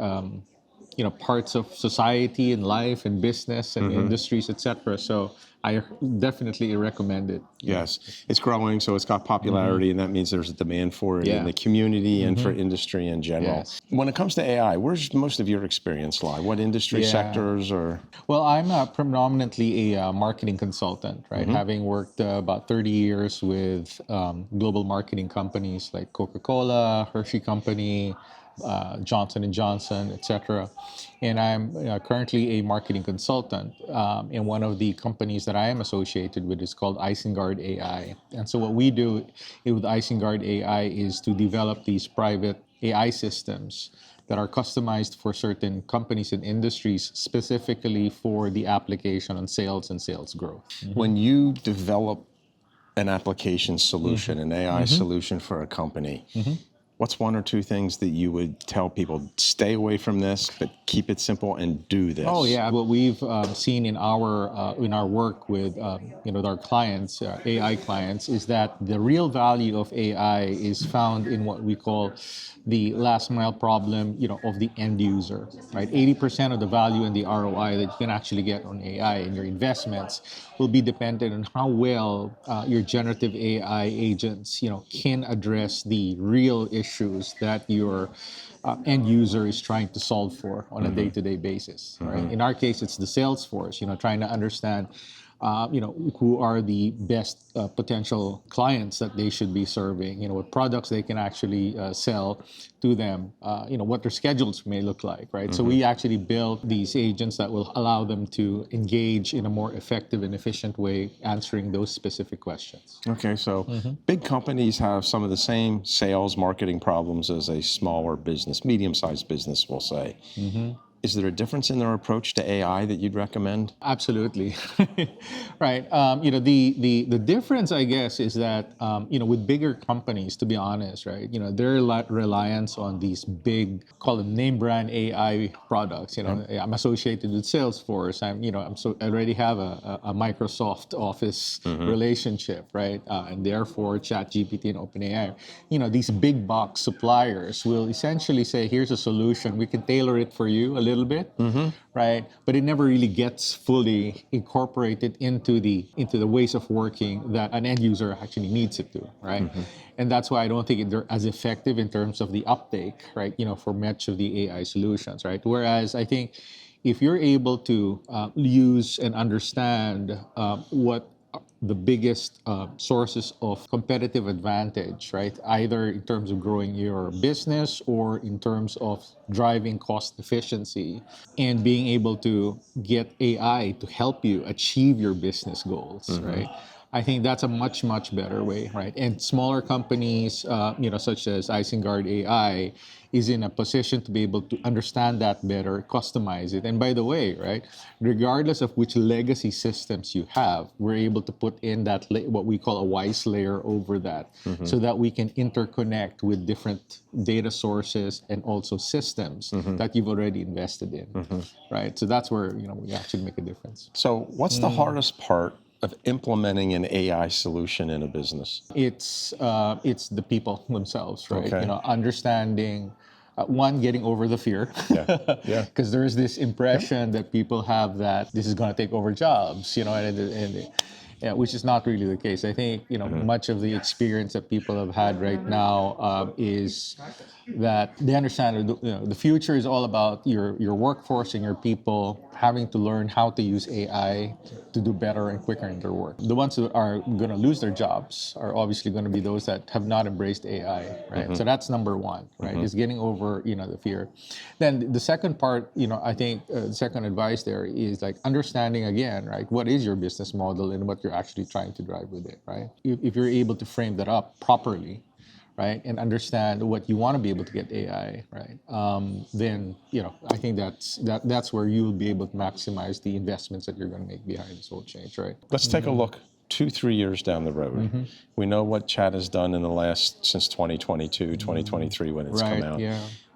Speaker 11: parts of society and life and business and industries, etc. So I definitely recommend it.
Speaker 1: Yes, it's growing, so it's got popularity, and that means there's a demand for it in the community and for industry in general.
Speaker 11: Yes.
Speaker 1: When it comes to AI, where's most of your experience lie? What industry sectors or?
Speaker 11: Well, I'm predominantly a marketing consultant, right? Having worked about 30 years with global marketing companies like Coca-Cola, Hershey Company, Johnson & Johnson, etc. And I'm currently a marketing consultant. And one of the companies that I am associated with is called Isengard AI. And so what we do with Isengard AI is to develop these private AI systems that are customized for certain companies and industries, specifically for the application on sales and sales growth.
Speaker 1: When you develop an application solution, an AI solution for a company, what's one or two things that you would tell people, stay away from this, but keep it simple and do this?
Speaker 11: Oh yeah, what we've seen in our work with our clients, AI clients, is that the real value of AI is found in what we call the last mile problem, of the end user, right? 80% of the value and the ROI that you can actually get on AI and your investments will be dependent on how well your generative AI agents, can address the real issues that your end user is trying to solve for on a day-to-day basis, right? In our case, it's the sales force, trying to understand who are the best potential clients that they should be serving, what products they can actually sell to them, what their schedules may look like, right? So we actually build these agents that will allow them to engage in a more effective and efficient way, answering those specific questions.
Speaker 1: Okay, so big companies have some of the same sales marketing problems as a smaller business, medium-sized business, we'll say. Is there a difference in their approach to AI that you'd recommend?
Speaker 11: Absolutely, right. The difference, I guess, is that with bigger companies, to be honest, right, their reliance on these big, call them name brand AI products. I'm associated with Salesforce. I already have a Microsoft Office relationship, right, and therefore ChatGPT and OpenAI. These big box suppliers will essentially say, here's a solution. We can tailor it for you a little bit, right? But it never really gets fully incorporated into the ways of working that an end user actually needs it to, right? And that's why I don't think they're as effective in terms of the uptake, right? For much of the AI solutions, right? Whereas I think if you're able to use and understand what the biggest sources of competitive advantage, right? Either in terms of growing your business or in terms of driving cost efficiency and being able to get AI to help you achieve your business goals, right? I think that's a much, much better way, right? And smaller companies, such as Isengard AI, is in a position to be able to understand that better, customize it. And by the way, right, regardless of which legacy systems you have, we're able to put in that what we call a WISE layer over that, so that we can interconnect with different data sources and also systems that you've already invested in, right? So that's where we actually make a difference.
Speaker 1: So what's the hardest part of implementing an AI solution in a business?
Speaker 11: It's the people themselves, right? Understanding, getting over the fear, because there is this impression that people have that this is going to take over jobs, which is not really the case. I think much of the experience that people have had right now is that they understand the future is all about your workforce and your people having to learn how to use AI to do better and quicker in their work. The ones that are going to lose their jobs are obviously going to be those that have not embraced AI, right? So that's number one, right? Is getting over the fear. Then the second part, I think the second advice there is like understanding again, right? What is your business model and what you're actually trying to drive with it, right? If you're able to frame that up properly, right, and understand what you want to be able to get AI, right, then I think that's where you'll be able to maximize the investments that you're going to make behind this whole change, right?
Speaker 1: Let's take a look 2-3 years down the road. We know what chat has done since 2022, 2023 when it's come out.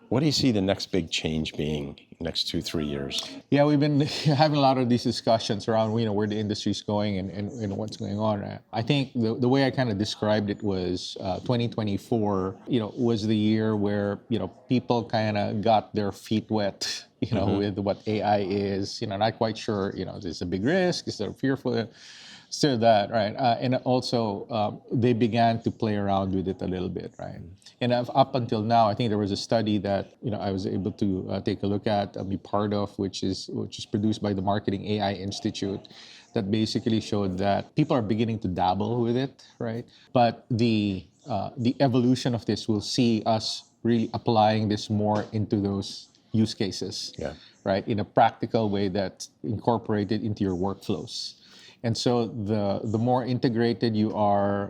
Speaker 1: What do you see the next big change being next 2-3 years?
Speaker 11: Yeah, we've been having a lot of these discussions around, where the industry's going and what's going on. I think the way I kind of described it was 2024, was the year where, people kind of got their feet wet, with what AI is, not quite sure, is this a big risk? Is there fearful? Still that, right? And also, they began to play around with it a little bit, right? And up until now, I think there was a study that I was able to take a look at, be part of, which is produced by the Marketing AI Institute, that basically showed that people are beginning to dabble with it, right? But the evolution of this will see us really applying this more into those use cases, right? In a practical way that's incorporated into your workflows. And so the more integrated you are,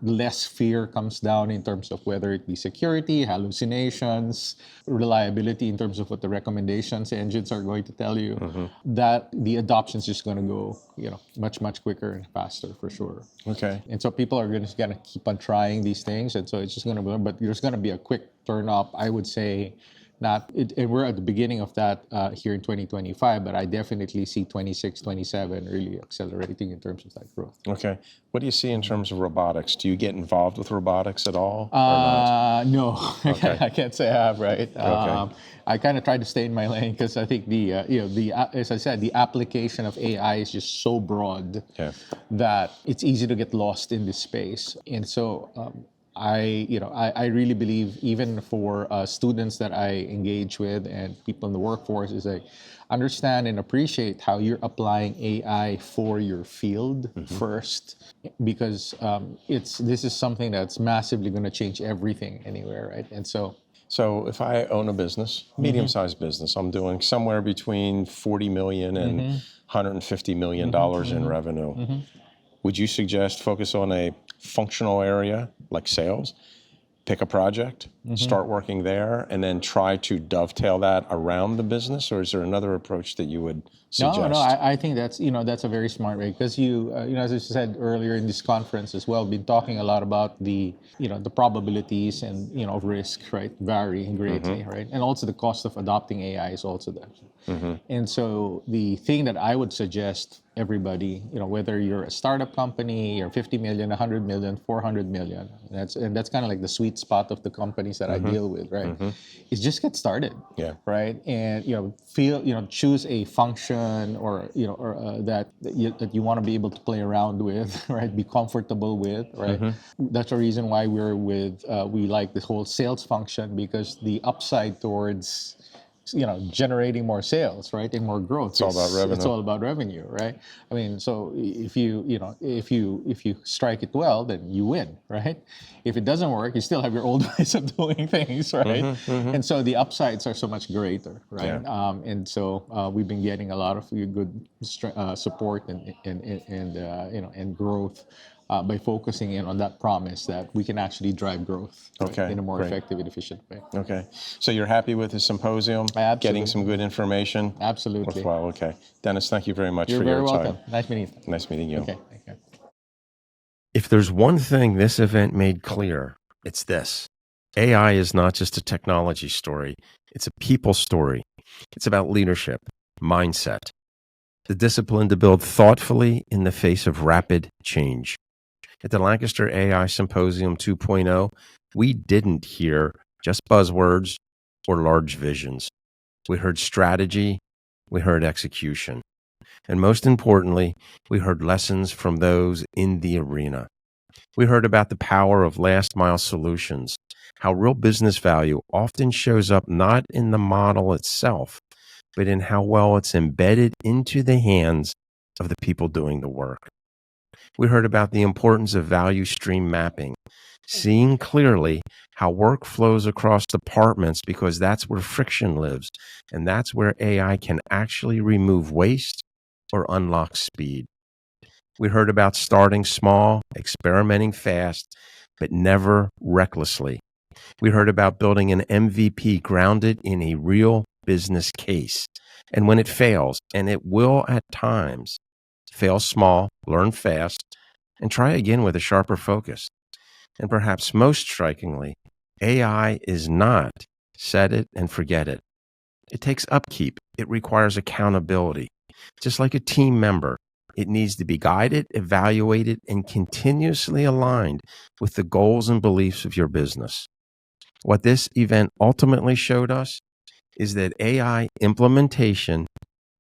Speaker 11: less fear comes down in terms of whether it be security, hallucinations, reliability in terms of what the recommendations engines are going to tell you, that the adoption is just going to go, much, much quicker and faster for sure.
Speaker 1: Okay.
Speaker 11: And so people are going to keep on trying these things. And so it's just going to be, but there's going to be a quick turn up, I would say. And we're at the beginning of that here in 2025, but I definitely see 26, 27 really accelerating in terms of that growth.
Speaker 1: Okay. What do you see in terms of robotics? Do you get involved with robotics at all or not?
Speaker 11: No,
Speaker 1: Okay.
Speaker 11: I can't say I have, right?
Speaker 1: Okay.
Speaker 11: I kind of try to stay in my lane because I think as I said, the application of AI is just so broad that it's easy to get lost in this space. And so I really believe, even for students that I engage with and people in the workforce, is like, understand and appreciate how you're applying AI for your field first, because this is something that's massively going to change everything anywhere, right? And so
Speaker 1: if I own a business, medium-sized business, I'm doing somewhere between 40 million and $150 million in revenue. Would you suggest focus on a functional area like sales, pick a project, start working there, and then try to dovetail that around the business? Or is there another approach that you would suggest?
Speaker 11: No, I think that's a very smart way, because as I said earlier in this conference as well, been talking a lot about the probabilities and of risk, right, vary greatly, right, and also the cost of adopting AI is also there. And so the thing that I would suggest everybody, whether you're a startup company, you're 50 million, 100 million, 400 million, that's kind of like the sweet spot of the companies that I deal with, right? Is just get started, right, and choose a function or that you want to be able to play around with, right? Be comfortable with, right? That's the reason why we like this whole sales function, because the upside towards generating more sales, right, and more growth.
Speaker 1: It's all about revenue.
Speaker 11: It's all about revenue, right? I mean, so if you strike it well, then you win, right? If it doesn't work, you still have your old ways of doing things, right? And so the upsides are so much greater, right? And so we've been getting a lot of good support and growth by focusing in on that promise that we can actually drive growth in a more effective and efficient way.
Speaker 1: Okay. So you're happy with the symposium?
Speaker 11: Absolutely.
Speaker 1: Getting some good information?
Speaker 11: Absolutely.
Speaker 1: Well, okay. Dennis, thank you very much
Speaker 11: You're
Speaker 1: for your
Speaker 11: very
Speaker 1: time.
Speaker 11: welcome. Nice meeting you.
Speaker 1: Nice meeting you.
Speaker 11: Okay. Thank you.
Speaker 1: If there's one thing this event made clear, it's this. AI is not just a technology story. It's a people story. It's about leadership, mindset, the discipline to build thoughtfully in the face of rapid change. At the Lancaster AI Symposium 2.0, we didn't hear just buzzwords or large visions. We heard strategy, we heard execution, and most importantly, we heard lessons from those in the arena. We heard about the power of last-mile solutions, how real business value often shows up not in the model itself, but in how well it's embedded into the hands of the people doing the work. We heard about the importance of value stream mapping, seeing clearly how work flows across departments, because that's where friction lives, and that's where AI can actually remove waste or unlock speed. We heard about starting small, experimenting fast, but never recklessly. We heard about building an MVP grounded in a real business case. And when it fails, and it will at times, fail small, learn fast, and try again with a sharper focus. And perhaps most strikingly, AI is not set it and forget it. It takes upkeep. It requires accountability. Just like a team member, it needs to be guided, evaluated, and continuously aligned with the goals and beliefs of your business. What this event ultimately showed us is that AI implementation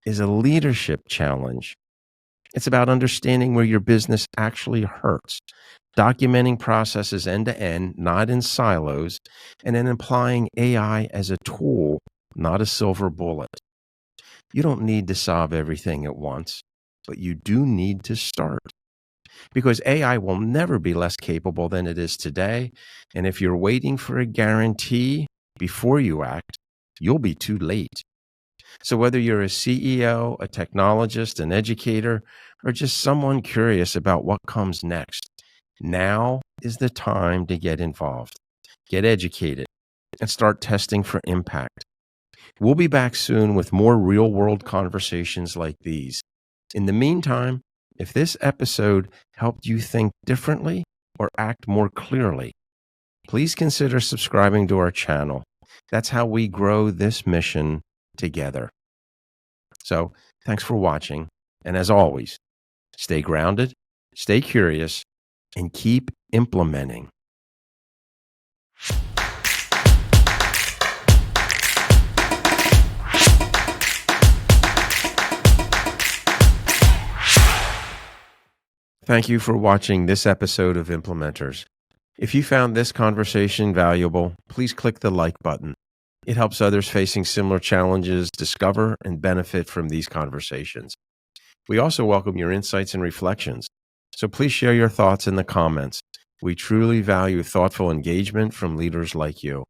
Speaker 1: is a leadership challenge. It's about understanding where your business actually hurts, documenting processes end to end, not in silos, and then applying AI as a tool, not a silver bullet. You don't need to solve everything at once, but you do need to start. Because AI will never be less capable than it is today. And if you're waiting for a guarantee before you act, you'll be too late. So whether you're a CEO, a technologist, an educator, or just someone curious about what comes next, now is the time to get involved, get educated, and start testing for impact. We'll be back soon with more real-world conversations like these. In the meantime, if this episode helped you think differently or act more clearly, please consider subscribing to our channel. That's how we grow this mission together. So, thanks for watching. And as always, stay grounded, stay curious, and keep implementing. Thank you for watching this episode of Implementors. If you found this conversation valuable, please click the like button. It helps others facing similar challenges discover and benefit from these conversations. We also welcome your insights and reflections, so please share your thoughts in the comments. We truly value thoughtful engagement from leaders like you.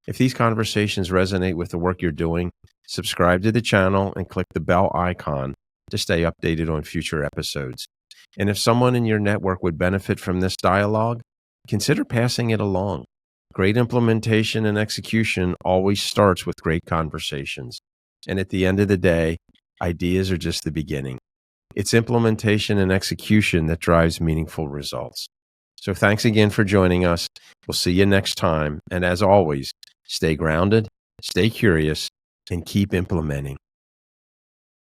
Speaker 1: If these conversations resonate with the work you're doing, subscribe to the channel and click the bell icon to stay updated on future episodes. And if someone in your network would benefit from this dialogue, consider passing it along. Great implementation and execution always starts with great conversations. And at the end of the day, ideas are just the beginning. It's implementation and execution that drives meaningful results. So thanks again for joining us. We'll see you next time. And as always, stay grounded, stay curious, and keep implementing.